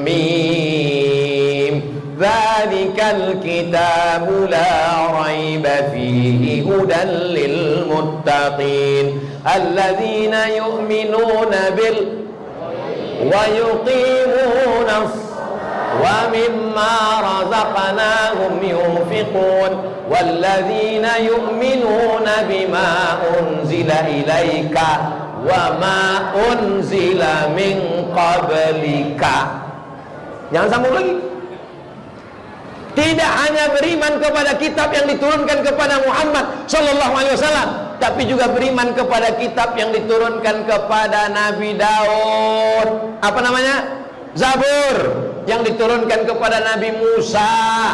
mim. Dzalikal kitabu la raiba fihi hudan lil muttaqin alladzina yu'minuna bil wa yuqimuna wa mimma razaqnahum yunfiqun walladzina yu'minuna bima unzila ilaika wa ma unzila min qablika. Jangan sambung lagi. Tidak hanya beriman kepada kitab yang diturunkan kepada Muhammad sallallahu alaihi wasallam, tapi juga beriman kepada kitab yang diturunkan kepada Nabi Daud. Apa namanya? Zabur. Yang diturunkan kepada Nabi Musa.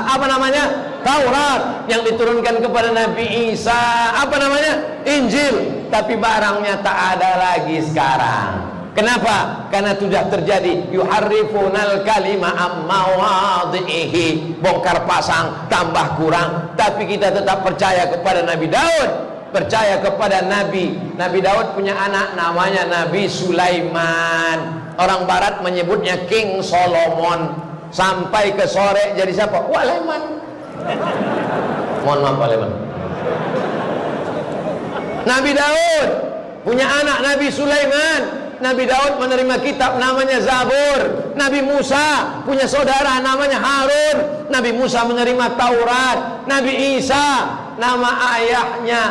Apa namanya? Taurat. Yang diturunkan kepada Nabi Isa. Apa namanya? Injil. Tapi barangnya tak ada lagi sekarang. Kenapa? Karena sudah terjadi yuharrifunal kalima ammawadhihi, bongkar pasang, tambah kurang. Tapi kita tetap percaya kepada Nabi Daud, percaya kepada Nabi Daud punya anak namanya Nabi Sulaiman. Orang barat menyebutnya King Solomon. Sampai ke sore jadi siapa? Waleman. Mohon maaf Waleman. Nabi Daud punya anak Nabi Sulaiman. Nabi Daud menerima kitab namanya Zabur. Nabi Musa punya saudara namanya Harun. Nabi Musa menerima Taurat. Nabi Isa nama ayahnya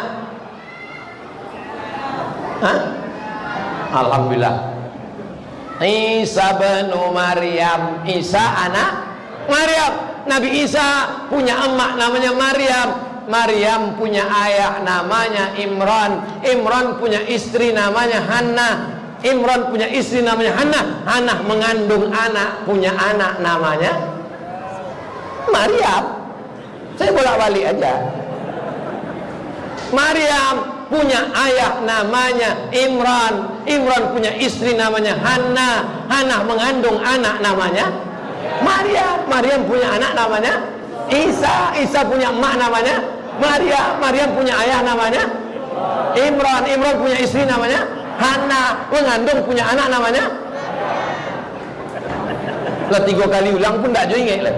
Alhamdulillah, Isa bin Maryam. Isa anak Maryam. Nabi Isa punya emak namanya Maryam. Maryam punya ayah namanya Imran. Imran punya istri namanya Hannah. Imran punya istri namanya Hannah. Hannah mengandung anak, punya anak namanya Maryam. Saya bolak-balik aja. Maryam punya ayah namanya Imran. Imran punya istri namanya Hannah. Hannah mengandung anak namanya Maryam. Maryam punya anak namanya Isa. Isa punya emak namanya Maryam. Maryam punya ayah namanya Imran. Imran punya istri namanya Hana, mengandung punya anak namanya. Lah 3 kali ulang pun tak ingat lah.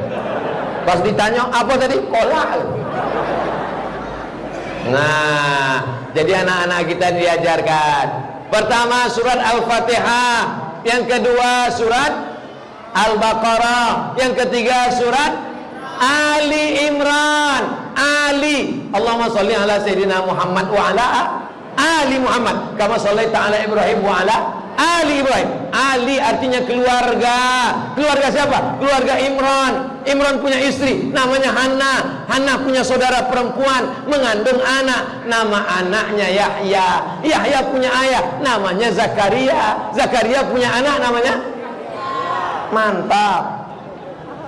Pas ditanya apa tadi? Kolak. Nah, jadi anak-anak kita diajarkan. Pertama surat Al-Fatihah, yang kedua surat Al-Baqarah, yang ketiga surat Ali Imran. Ali, Allahumma sholli ala sayyidina Muhammad wa ala Ali Muhammad kama shallaita ala Ibrahim wa ala Ali Ibrahim. Ali artinya keluarga. Keluarga siapa? Keluarga Imran. Imran punya istri namanya Hannah. Hannah punya saudara perempuan mengandung anak, nama anaknya Yahya. Yahya punya ayah namanya Zakaria. Zakaria punya anak namanya. Mantap.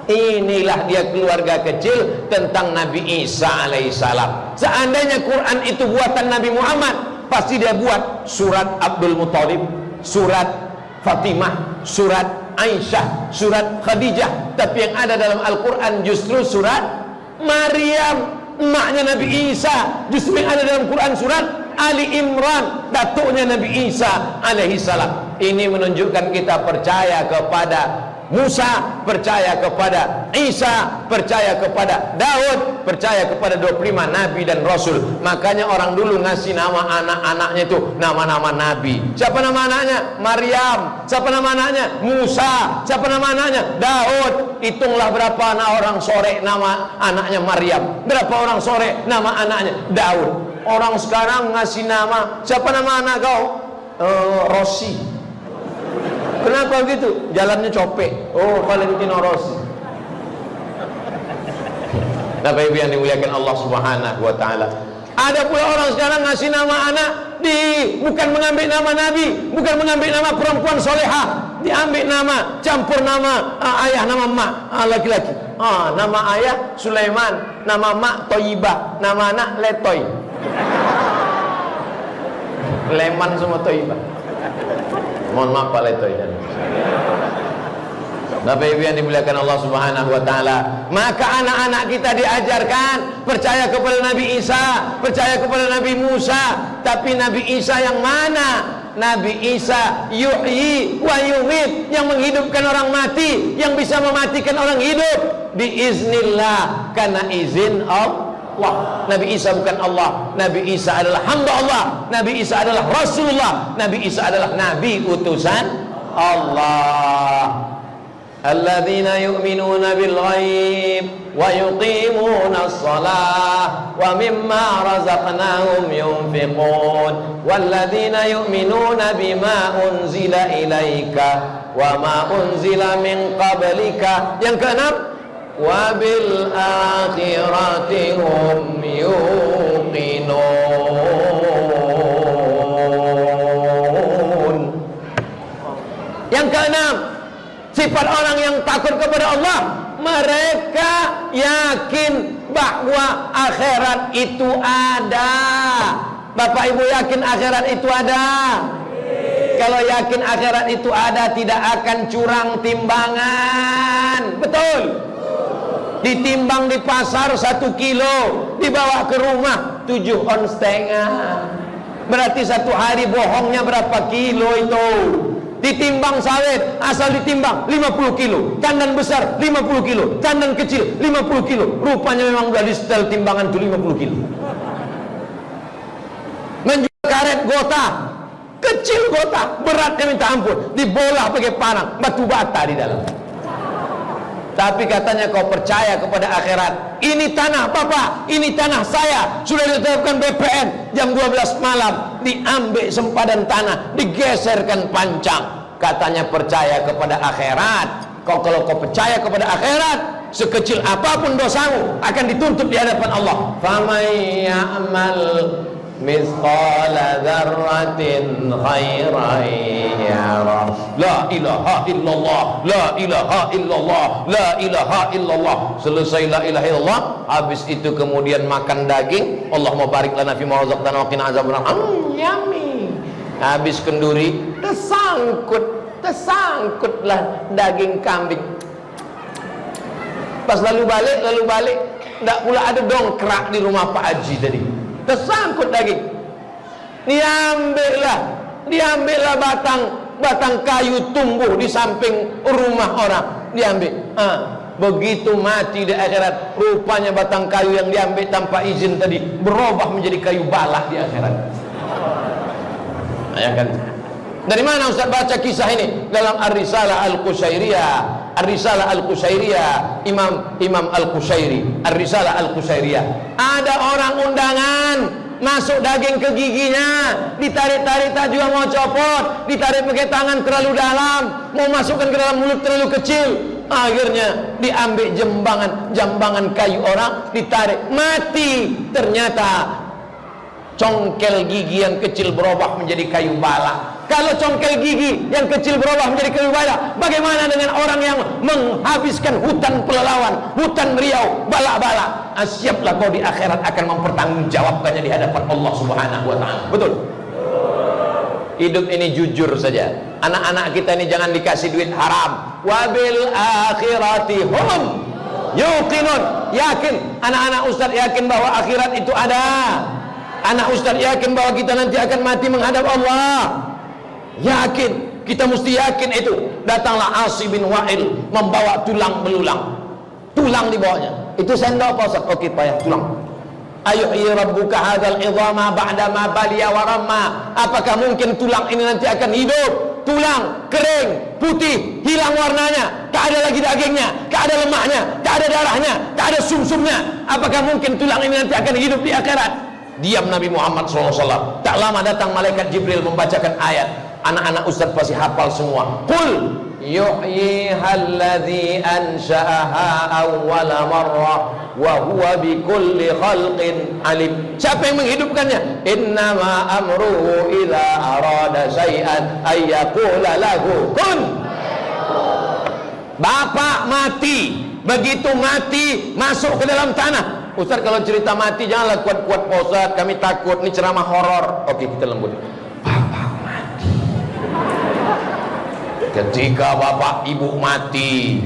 Inilah dia keluarga kecil tentang Nabi Isa alaihissalam. Seandainya Quran itu buatan Nabi Muhammad, pasti dia buat surat Abdul Muthalib, surat Fatimah, surat Aisyah, surat Khadijah. Tapi yang ada dalam Al-Quran justru surat Maryam, emaknya Nabi Isa. Justru yang ada dalam Quran surat Ali Imran, datuknya Nabi Isa alaihissalam. Ini menunjukkan kita percaya kepada Musa, percaya kepada Isa, percaya kepada Daud, percaya kepada 25 nabi dan rasul. Makanya orang dulu ngasih nama anak-anaknya itu nama-nama nabi. Siapa nama anaknya? Maryam. Siapa nama anaknya? Musa. Siapa nama anaknya? Daud. Hitunglah berapa orang sore nama anaknya Maryam, berapa orang sore nama anaknya Daud. Orang sekarang ngasih nama, siapa nama anak kau? Rosi. Kenapa begitu? Jalannya copek. Oh, Valentino Rossi. Bapak Ibu yang dimuliakan Allah Subhanahu wa taala. Ada pula orang sekarang ngasih nama anak bukan mengambil nama Nabi, bukan mengambil nama perempuan solehah, diambil nama, campur nama ayah, nama mak, laki-laki. Nama ayah Sulaiman, nama mak Toyibah, nama anak Letoy. Leman semua Toyibah. Mohon maaf Pak Letoy. Bapak Ibu yang dimuliakan Allah Subhanahu wa taala, maka anak-anak kita diajarkan percaya kepada Nabi Isa, percaya kepada Nabi Musa. Tapi Nabi Isa yang mana? Nabi Isa yuhyi wa yumit, yang menghidupkan orang mati, yang bisa mematikan orang hidup biiznillah, karena izin Allah. Nabi Isa bukan Allah. Nabi Isa adalah hamba Allah. Nabi Isa adalah Rasulullah. Nabi Isa adalah Nabi utusan Allah. Alladzina yu'minuna bil ghaib wa yuqimuna as-salah wa mimma razaqnahum yunfiqun walladzina yu'minuna bima unzila ilaika wa ma unzila min qablika. Yang keenam, wa bil akhirati hum yuqinun. Yang keenam, sifat orang yang takut kepada Allah, mereka yakin bahwa akhirat itu ada. Bapak Ibu yakin akhirat itu ada? Kalau yakin akhirat itu ada, tidak akan curang timbangan. Betul? Ditimbang di pasar 1 kilo, dibawa ke rumah 7,5 on. Berarti 1 hari bohongnya berapa kilo itu? Ditimbang sawit, asal ditimbang 50 kilo, tandan besar 50 kilo, tandan kecil 50 kilo. Rupanya memang sudah di setel timbangan itu 50 kilo. Menjual karet gota, kecil gota, beratnya minta ampun, dibolah pakai panang, batu bata di dalam. Tapi katanya kau percaya kepada akhirat. Ini tanah Bapak, ini tanah saya, sudah ditetapkan BPN, jam 12 malam diambil sempadan tanah, digeserkan pancang. Katanya percaya kepada akhirat. Kalau kau percaya kepada akhirat, sekecil apapun dosamu akan dituntut di hadapan Allah. Faman ya'mal mithqala dzarratin khairan yarah. La ilaha illallah, la ilaha illallah, la ilaha illallah. Selesai la ilaha illallah, habis itu kemudian makan daging. Allahumma barik lana fi ma razaqtana wa qina azabannar. Yummy. Habis kenduri, tersangkutlah daging kambing. Pas lalu balik, enggak pula ada dongkrak di rumah Pak Haji tadi. Tersangkut daging. Diambillah batang kayu tumbuh di samping rumah orang, diambil. Begitu mati di akhirat, rupanya batang kayu yang diambil tanpa izin tadi berubah menjadi kayu balah di akhirat. Ya kan? Dari mana Ustaz baca kisah ini? Dalam Ar-Risalah Al-Qushairiyah. Ar-Risalah Al-Qushairiyah, Imam Al-Qushairi. Ar-Risalah Al-Qushairiyah. Ada orang undangan, masuk daging ke giginya, ditarik-tarik tak juga mau copot, ditarik pakai tangan terlalu dalam, mau masukkan ke dalam mulut terlalu kecil. Akhirnya diambil jambangan kayu orang, ditarik, mati. Ternyata congkel gigi yang kecil berubah menjadi kayu bala. Kalau congkel gigi yang kecil berubah menjadi kayu bala, bagaimana dengan orang yang menghabiskan hutan pelelawan, hutan riau, bala-bala? Siaplah kau di akhirat akan mempertanggungjawabkannya di hadapan Allah Subhanahu wa taala. Betul? Hidup ini jujur saja. Anak-anak kita ini jangan dikasih duit haram. Wabil akhirati hum yuqinun. Yakin, anak-anak Ustaz yakin bahwa akhirat itu ada. Anak Ustaz yakin bahwa kita nanti akan mati menghadap Allah. Yakin, kita mesti yakin itu. Datanglah Asi bin Wa'il membawa tulang belulang. Tulang di bawahnya. Itu sendok apa Ustaz? Oke, payah tulang. Ayuhyi rabbuka hadzal idhama ba'da ma baliya wa ramma. Apakah mungkin tulang ini nanti akan hidup? Tulang kering, putih, hilang warnanya, tak ada lagi dagingnya, tak ada lemaknya, tak ada darahnya, tak ada sumsumnya. Apakah mungkin tulang ini nanti akan hidup di akhirat? Diam Nabi Muhammad SAW. Tak lama datang malaikat Jibril membacakan ayat. Anak-anak Ustaz pasti hafal semua. Qul yuhyihalladzi ansha'aha awwala marrah wa huwa bikulli khalqin alim. Siapa yang menghidupkannya? Innama amruhu idza arada syai'an ay yaqula lahu kun. Bapak mati, begitu mati masuk ke dalam tanah. Ustaz kalau cerita mati janganlah kuat-kuat Pak Ustaz, kami takut, ini ceramah horor. Oke, kita lembut. Bapak mati. Ketika bapak ibu mati,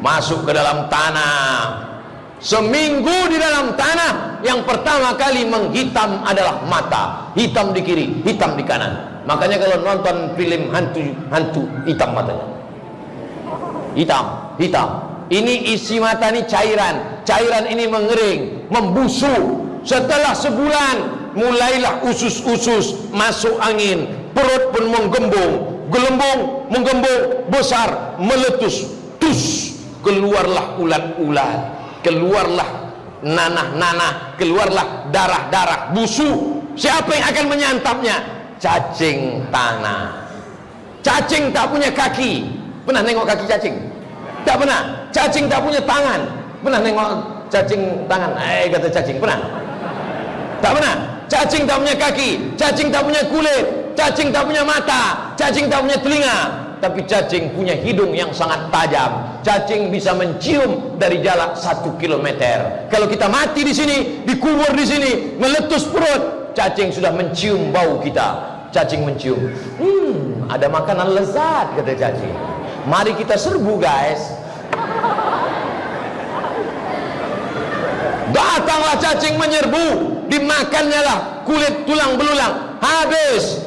masuk ke dalam tanah, seminggu di dalam tanah, yang pertama kali menghitam adalah mata. Hitam di kiri, hitam di kanan. Makanya kalau nonton film hantu hitam matanya. Hitam. Ini isi mata ini cairan. Cairan ini mengering, membusuk. Setelah sebulan, mulailah usus-usus masuk angin. Perut pun menggembung, menggembung besar, meletus. Tus, keluarlah ulat-ulat, keluarlah nanah-nanah, keluarlah darah-darah, busuk. Siapa yang akan menyantapnya? Cacing tanah. Cacing tak punya kaki. Pernah nengok kaki cacing? Tak pernah. Cacing tak punya tangan. Pernah nengok cacing tangan? Kata cacing, pernah? Tak pernah. Cacing tak punya kaki, cacing tak punya kulit, cacing tak punya mata, cacing tak punya telinga. Tapi cacing punya hidung yang sangat tajam. Cacing bisa mencium dari jarak 1 kilometer. Kalau kita mati di sini, dikubur di sini, meletus perut, cacing sudah mencium bau kita. Cacing mencium, ada makanan lezat, kata cacing. Mari kita serbu, guys. Datanglah cacing menyerbu, dimakannya lah kulit tulang belulang. Habis,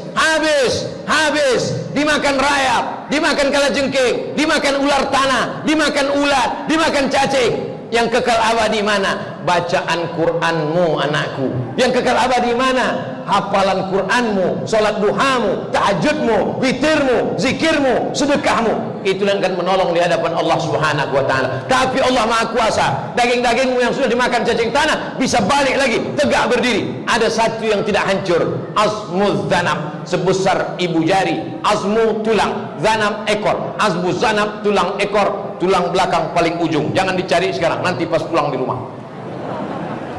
dimakan rayap, dimakan kalajengking, dimakan ular tanah, dimakan ulat, dimakan cacing. Yang kekal abadi mana? Bacaan Qur'anmu, anakku. Yang kekal abadi mana? Hafalan Qur'anmu, salat duhamu, tahajudmu, witirmu, zikirmu, sedekahmu. Itu yang akan menolong di hadapan Allah Subhanahu wa taala. Tapi Allah Maha Kuasa. Daging-dagingmu yang sudah dimakan cacing tanah bisa balik lagi, tegak berdiri. Ada satu yang tidak hancur, azmuz zanab, sebesar ibu jari. Azmu tulang, zanab ekor. Azmu zanab tulang ekor, tulang belakang paling ujung. Jangan dicari sekarang, nanti pas pulang di rumah.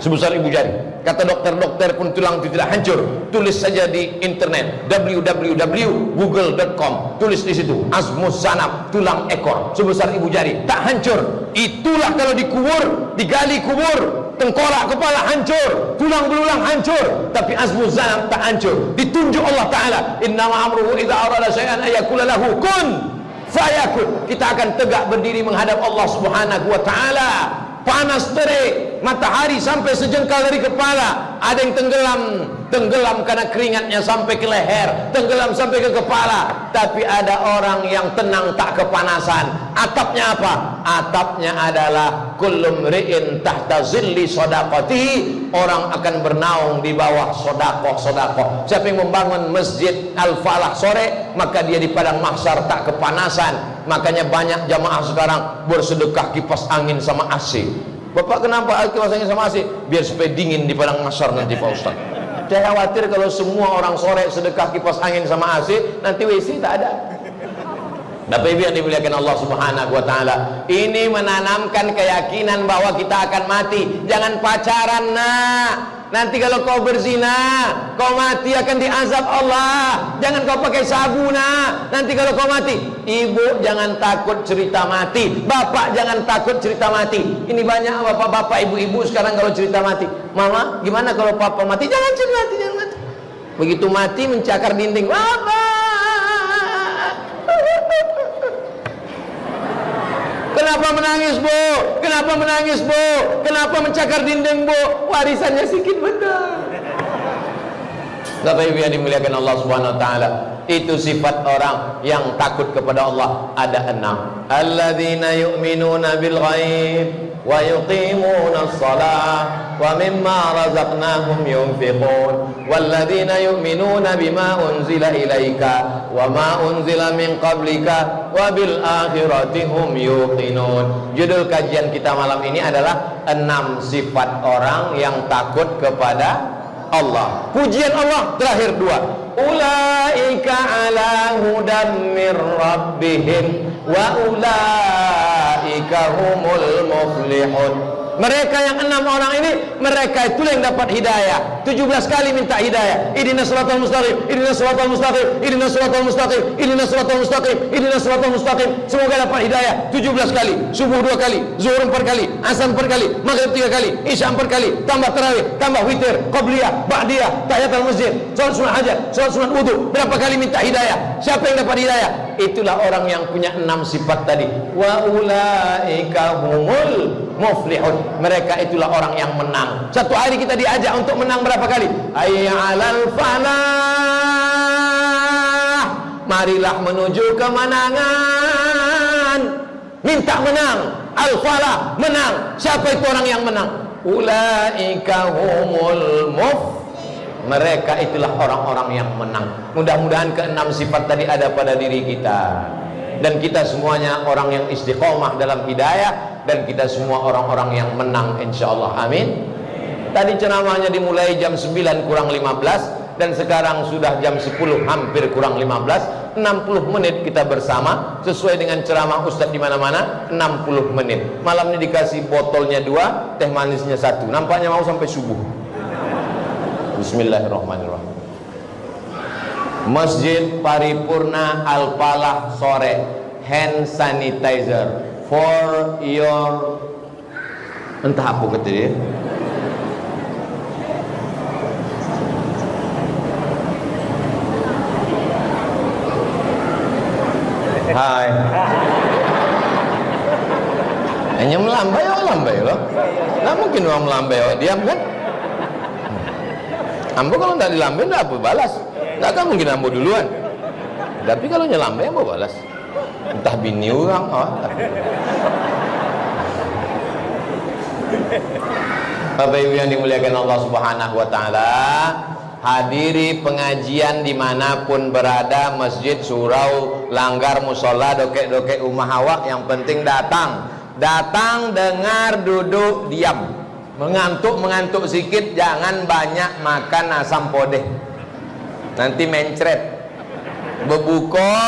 Sebesar ibu jari. Kata dokter-dokter pun tulang itu tidak hancur. Tulis saja di internet www.google.com. Tulis di situ azmus zanab, tulang ekor sebesar ibu jari, tak hancur. Itulah kalau dikubur, digali kubur, tengkorak kepala hancur, tulang belulang hancur, tapi azmus zanab tak hancur. Ditunjuk Allah Taala, innama amruhu idza arada syai'an ayaqula lahu kun fayakun. Kita akan tegak berdiri menghadap Allah Subhanahu wa taala. Panas terik, matahari sampai sejengkal dari kepala. Ada yang tenggelam karena keringatnya sampai ke leher, tenggelam sampai ke kepala. Tapi ada orang yang tenang tak kepanasan. Atapnya apa? Atapnya adalah kullu mri'in tahta zilli shadaqatihi. Orang akan bernaung di bawah sedekah. Siapa yang membangun masjid Al-Falah sore, maka dia di padang mahsyar tak kepanasan. Makanya banyak jamaah sekarang bersedekah kipas angin sama AC. Bapak kenapa kipas angin sama AC? Biar supaya dingin di padang mahsyar nanti Pak Ustaz. Saya khawatir kalau semua orang sore sedekah kipas angin sama AC, nanti WC tak ada. Bapak Ibu yang dimuliakan Allah Subhanahu wa taala, ini menanamkan keyakinan bahwa kita akan mati. Jangan pacaran, nak. Nanti kalau kau berzina, kau mati akan diazab Allah. Jangan kau pakai sabu, nak. Nanti kalau kau mati. Ibu jangan takut cerita mati. Bapak jangan takut cerita mati. Ini banyak bapak-bapak, ibu-ibu sekarang kalau cerita mati. Mama, gimana kalau papa mati? Jangan cerita mati, jangan mati. Begitu mati mencakar dinding. Bapak. Kenapa menangis, Bu? Kenapa menangis, Bu? Kenapa mencakar dinding, Bu? Warisannya sedikit betul. Bapak Ibu yang dimuliakan Allah Subhanahu wa taala, itu sifat orang yang takut kepada Allah. Ada 6. Alladzina yu'minuna bil ghaib wa yuqimuna as-salah wa mimma razaqnahum yunfiqun walladzina yu'minuna bima unzila ilaika wa ma unzila min qablika wa bil akhirati hum yuqinun. Judul kajian kita malam ini adalah 6 sifat orang yang takut kepada Allah. Pujian Allah terakhir dua. Ulaika ala hudam mir rabbihim wa ulaika humul muflihun. Mereka yang 6 orang ini, mereka itulah yang dapat hidayah. 17 kali minta hidayah. Ihdinas siratal mustaqim, ihdinas siratal mustaqim, ihdinas siratal mustaqim, ihdinas siratal mustaqim, ihdinas siratal mustaqim. Semoga dapat hidayah 17 kali. Subuh 2 kali, zuhur 4 kali, asar 4 kali, maghrib 3 kali, isya 4 kali, tambah tarawih, tambah witir, qabliyah, ba'diyah, tahiyatul masjid, salat sunat hajat, salat sunat wudu. Berapa kali minta hidayah? Siapa yang dapat hidayah? Itulah orang yang punya 6 sifat tadi. Wa ulaika humul muflihun. Mereka itulah orang yang menang. Satu hari kita diajak untuk menang berapa kali? Hayya 'alal falah. Marilah menuju kemenangan. Minta menang. Al-falah, menang. Siapa itu orang yang menang? Ulaika humul Mereka itulah orang-orang yang menang. Mudah-mudahan ke-6 sifat tadi ada pada diri kita. Dan kita semuanya orang yang istiqomah dalam hidayah, dan kita semua orang-orang yang menang insyaallah. Amin. Tadi ceramahnya dimulai jam 9 kurang 15 dan sekarang sudah jam 10 hampir kurang 15. 60 menit kita bersama sesuai dengan ceramah Ustadz di mana-mana. 60 menit. Malam ini dikasih botolnya 2, teh manisnya 1. Nampaknya mau sampai subuh. Bismillahirrahmanirrahim. Masjid Paripurna Al-Falah sore, hand sanitizer for your entah apa kata dia. Hai. Hanya melambai loh. Nggak mungkin orang melambai diam kan? Ambo kalau nggak dilambai nggak apa balas. Nggak akan mungkin ambo duluan. Tapi kalau nyelambai ambo balas. Entah bini orang. Bapak Ibu yang dimuliakan Allah Subhanahu Wa Taala, hadiri pengajian dimanapun berada, masjid, surau, langgar, musola, dokek-dokek rumah awak, yang penting datang, dengar, duduk, diam. Mengantuk sikit, jangan banyak makan asam podeh, nanti mencret. Berbuka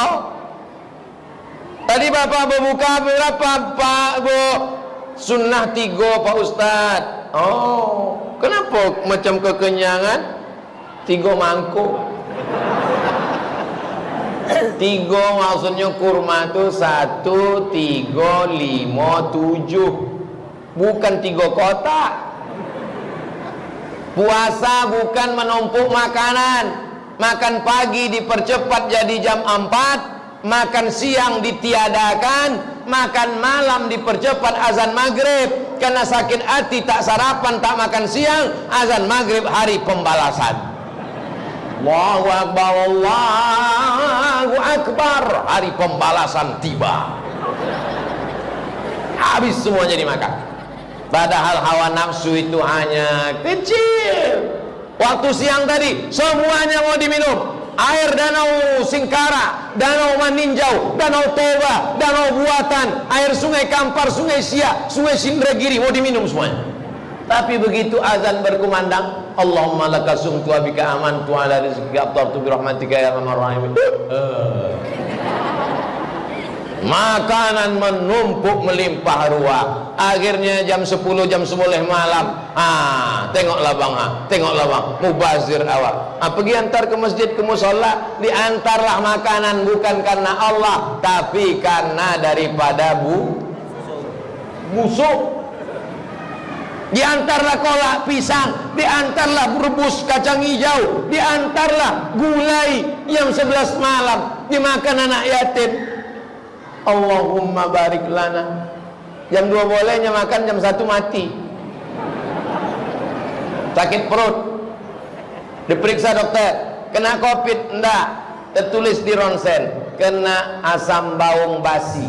tadi bapak berbuka berapa Pak Bu? Sunnah 3 Pak Ustadz. Oh, kenapa macam kekenyangan? 3 mangkuk. 3 maksudnya kurma itu 1, 3, 5, 7. Bukan 3 kotak. Puasa bukan menumpuk makanan. Makan pagi dipercepat jadi jam 4, makan siang ditiadakan, makan malam dipercepat azan maghrib. Karena sakit hati tak sarapan, tak makan siang, azan maghrib hari pembalasan. Allahu Akbar, Allahu Akbar, hari pembalasan tiba. Habis semuanya dimakan. Padahal hawa nafsu itu hanya kecil. Waktu siang tadi semuanya mau diminum. Air danau Singkara, danau Maninjau, danau Toba, danau Buatan, air sungai Kampar, sungai Siak, sungai Sindragiri mau diminum semuanya. Tapi begitu azan berkumandang, Allahumma laka sumtu wa bika amantu ala rizqika abtartu bi rahmatika ya arhamar rahimin. Makanan menumpuk melimpah ruah. Akhirnya jam 10, jam 11 malam, tengoklah bang, tengoklah bang, mubazir awak. Pergi antar ke masjid, ke musola, diantarlah makanan bukan karena Allah, tapi karena daripada busuk. Diantarlah kolak pisang, diantarlah rebus kacang hijau, diantarlah gulai jam 11 malam, dimakan anak yatim. Allahumma barik lana. Jam 2 bolehnya makan, jam 1 mati. Sakit perut, diperiksa dokter, kena covid, enggak, tertulis di ronsen, kena asam bawang basi.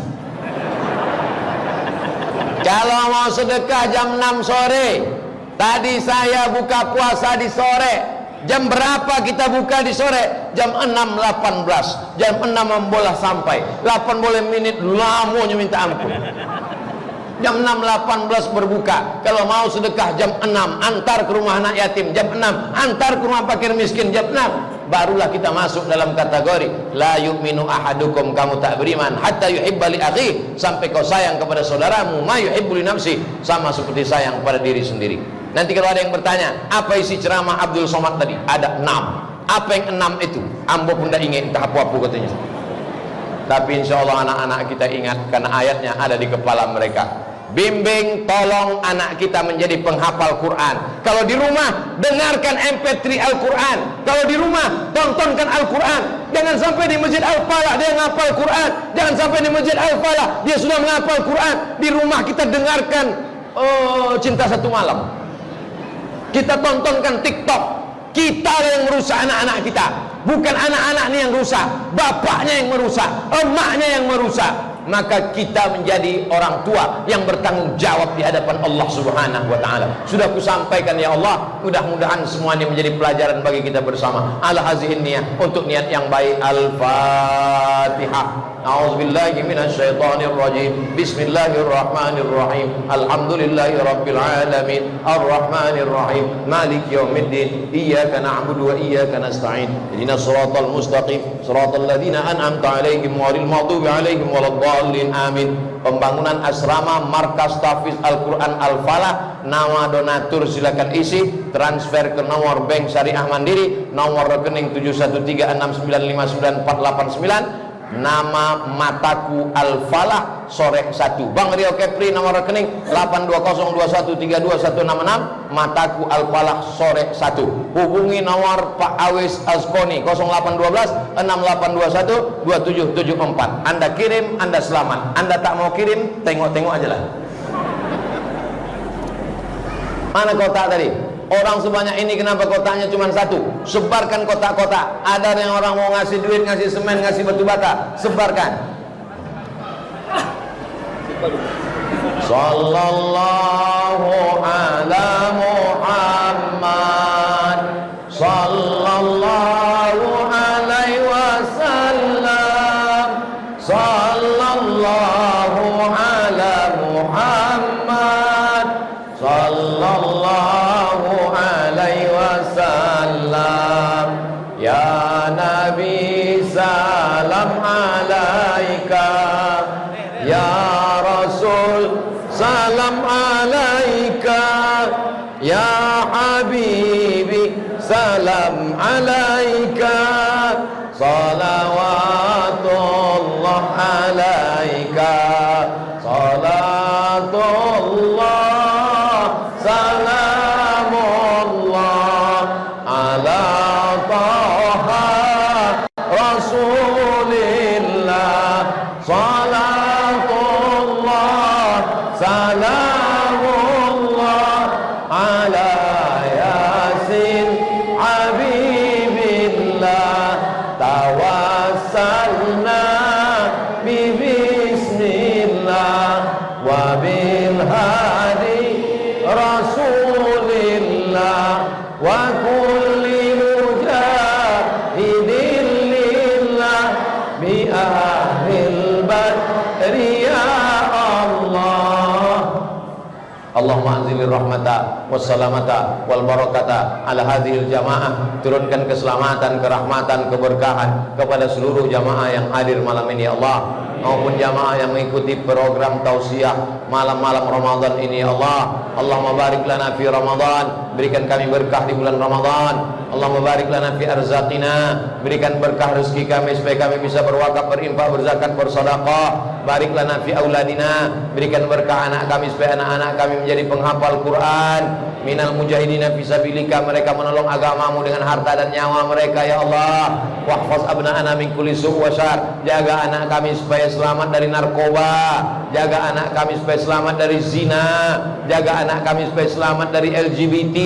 Kalau mau sedekah jam 6 sore, tadi saya buka puasa di sore. Jam berapa kita buka di sore? Jam 6.18. Jam 6 membola sampai 8 boleh menit, lamanya minta ampun. Jam 6.18 berbuka. Kalau mau sedekah jam 6, antar ke rumah anak yatim. Jam 6, antar ke rumah fakir miskin. Jam 6, barulah kita masuk dalam kategori la yu'minu ahadukum, kamu tak beriman hatta yuhibba li akhi, sampai kau sayang kepada saudaramu ma yuhibbu li nafsi, sama seperti sayang pada diri sendiri. Nanti kalau ada yang bertanya, apa isi ceramah Abdul Somad tadi? Ada 6. Apa yang 6 itu? Ambo pun tak ingat, entah apa-apa katanya. Tapi insya Allah anak-anak kita ingat, karena ayatnya ada di kepala mereka. Bimbing, tolong anak kita menjadi penghafal Quran. Kalau di rumah, dengarkan MP3 Al-Quran. Kalau di rumah, tontonkan Al-Quran. Jangan sampai di Masjid Al-Falah dia menghafal Quran. Jangan sampai di Masjid Al-Falah dia sudah menghafal Quran. Di rumah kita dengarkan Cinta Satu Malam. Kita tontonkan TikTok. Kita yang merusak anak-anak kita. Bukan anak-anak ini yang rusak, bapaknya yang merusak, emaknya yang merusak. Maka kita menjadi orang tua yang bertanggung jawab di hadapan Allah Subhanahu wa taala. Sudah kusampaikan ya Allah, mudah-mudahan semua ini menjadi pelajaran bagi kita bersama. Ala hazihin niyah, untuk niat yang baik. Al-Fatihah. A'udzubillahi minasyaitonir rajim. Bismillahirrahmanirrahim. Alhamdulillahirabbil alamin. Arrahmanir rahim. Maliki yaumiddin. Iyyaka na'budu wa iyyaka nasta'in. Ihdinas siratal mustaqim, siratal ladzina an'amta 'alaihim ghairil maghdubi 'alaihim waladdallin. Amin. Pembangunan asrama Markas Tahfiz Al-Quran Al-Falah. Nama donatur silakan isi, transfer ke nomor Bank Syariah Mandiri, nomor rekening 71369594889. Nama Mataku Al-Falah Sorek 1. Bang Rio Kepri nomor rekening 82021321666. Mataku Al-Falah Sorek 1. Hubungi nomor Pak Awis Azkoni 0822 66212774. Anda kirim, Anda selamat. Anda tak mau kirim, tengok-tengok aja lah. Mana kotak tadi? Orang sebanyak ini kenapa kotaknya cuma 1? Sebarkan kotak-kotak. Ada yang orang mau ngasih duit, ngasih semen, ngasih batu bata, sebarkan. Sallallahu ala Muhammad, sallallahu alaihi wasallam, sallallahu ala Muhammad, sallallahu alaihi wasallam. Ya Nabi salam alaika, ya Rasul salam alaika, ya Habibi salam alaika, salawatullah alaika, salatullah salamullah ala taha rasulillah, salatullah salamullah ala yasin habibillah, tawassalna bismillah wa bil hadi rasulillah wa kulli mujahidin lillah bi ahlil badri ya Allah. Allahumma anzilir rahmata wassalamata wal barakata ala hadhil jamaah. Turunkan keselamatan, kerahmatan, keberkahan kepada seluruh jamaah yang hadir malam ini ya Allah, maupun jamaah yang mengikuti program tausiah malam-malam Ramadan ini ya Allah. Allahumma barik lana fi Ramadan, berikan kami berkah di bulan Ramadan. Allahumma barik lana fi arzaqina, berikan berkah rezeki kami supaya kami bisa berwakaf, berinfak, berzakat, bersedekah. Barik lana fi auladina, berikan berkah anak kami supaya anak-anak kami menjadi penghafal Quran. Minal mujahidina fisabilika, mereka menolong agamamu dengan harta dan nyawa mereka ya Allah. Wahfaz abna'ana min kulli su' wa syar, jaga anak kami supaya selamat dari narkoba, jaga anak kami supaya selamat dari zina, jaga anak kami supaya selamat dari LGBT,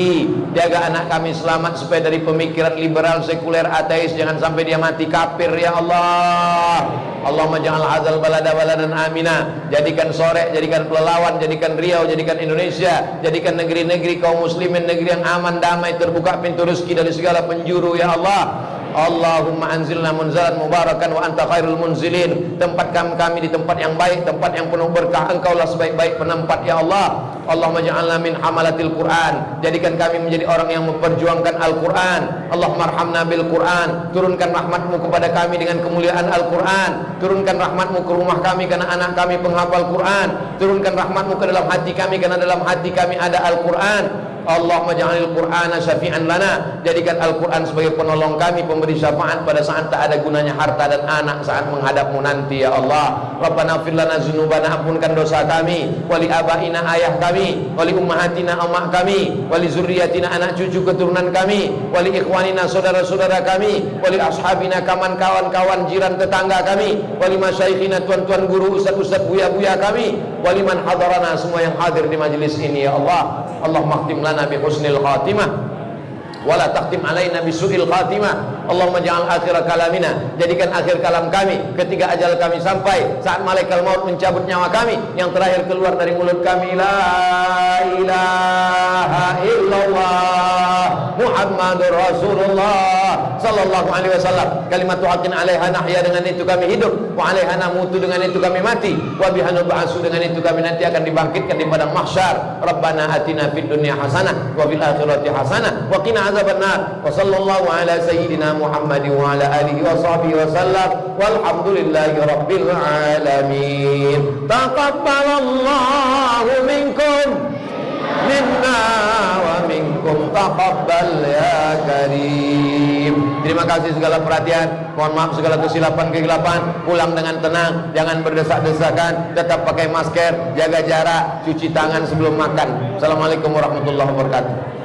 jaga anak kami selamat supaya dari pemikiran liberal, sekuler, ateis, jangan sampai dia mati kafir ya Allah. Allahumma ja'al hadzal balada baladan amina, jadikan Sorek, jadikan Pelalawan, jadikan Riau, jadikan Indonesia, jadikan negeri-negeri kaum muslimin negeri yang aman, damai, terbuka pintu rezeki dari segala penjuru ya Allah. Allahumma anzilna munzalan mubarakan wa anta khairul munzilin. Tempatkan kami di tempat yang baik, tempat yang penuh berkah. Engkaulah sebaik-baik penempat ya Allah. Allahumma ja'alna min hamalatil Quran. Jadikan kami menjadi orang yang memperjuangkan Al-Quran. Allahumma arhamna bil Quran. Turunkan rahmatmu kepada kami dengan kemuliaan Al-Quran. Turunkan rahmatmu ke rumah kami karena anak kami penghafal Quran. Turunkan rahmatmu ke dalam hati kami karena dalam hati kami ada Al-Quran. Allahumma ja'alil Qur'ana syafi'an lana. Jadikan Al-Quran sebagai penolong kami, pemberi syafaat pada saat tak ada gunanya harta dan anak saat menghadapmu nanti ya Allah. Rabbana fir lana dzunubana, ampunkan dosa kami, wali abaina ayah kami, wali ummahatina emak kami, wali zurriyatina anak cucu keturunan kami, wali ikhwanina saudara-saudara kami, wali ashabina kawan kawan-kawan jiran tetangga kami, wali masyaikhina tuan-tuan guru ustaz-ustaz buya-buya kami, wali man hadarana, semua yang hadir di majelis ini ya Allah. Allahumma khtim lana bi husnil khatimah wala taqtim alaina bisu'il khatimah. Allahumma ja'al akhir kalamina, jadikan akhir kalam kami ketika ajal kami sampai, saat malaikat maut mencabut nyawa kami, yang terakhir keluar dari mulut kami la ilaha illallah Muhammadur Rasulullah sallallahu alaihi wasallam. Kalimatu haqqin 'alaiha nahya, dengan itu kami hidup, wa 'alaiha namutu, dengan itu kami mati, wa biha nub'atsu, dengan itu kami nanti akan dibangkitkan di padang mahsyar. Rabbana atina fid dunya hasanah wa fil akhirati hasanah wa qina azabannar. Wa sallallahu ala sayyidina Muhammadin wa ala alihi wa sahbihi wa sallam, walhamdulillahi rabbil alamin. Taqabbalallahu minkum minna wa minkum taqabbal ya karim. Terima kasih segala perhatian, mohon maaf segala kesilapan-kegelapan. Pulang dengan tenang, jangan berdesak-desakan, tetap pakai masker, jaga jarak, cuci tangan sebelum makan. Assalamualaikum warahmatullahi wabarakatuh.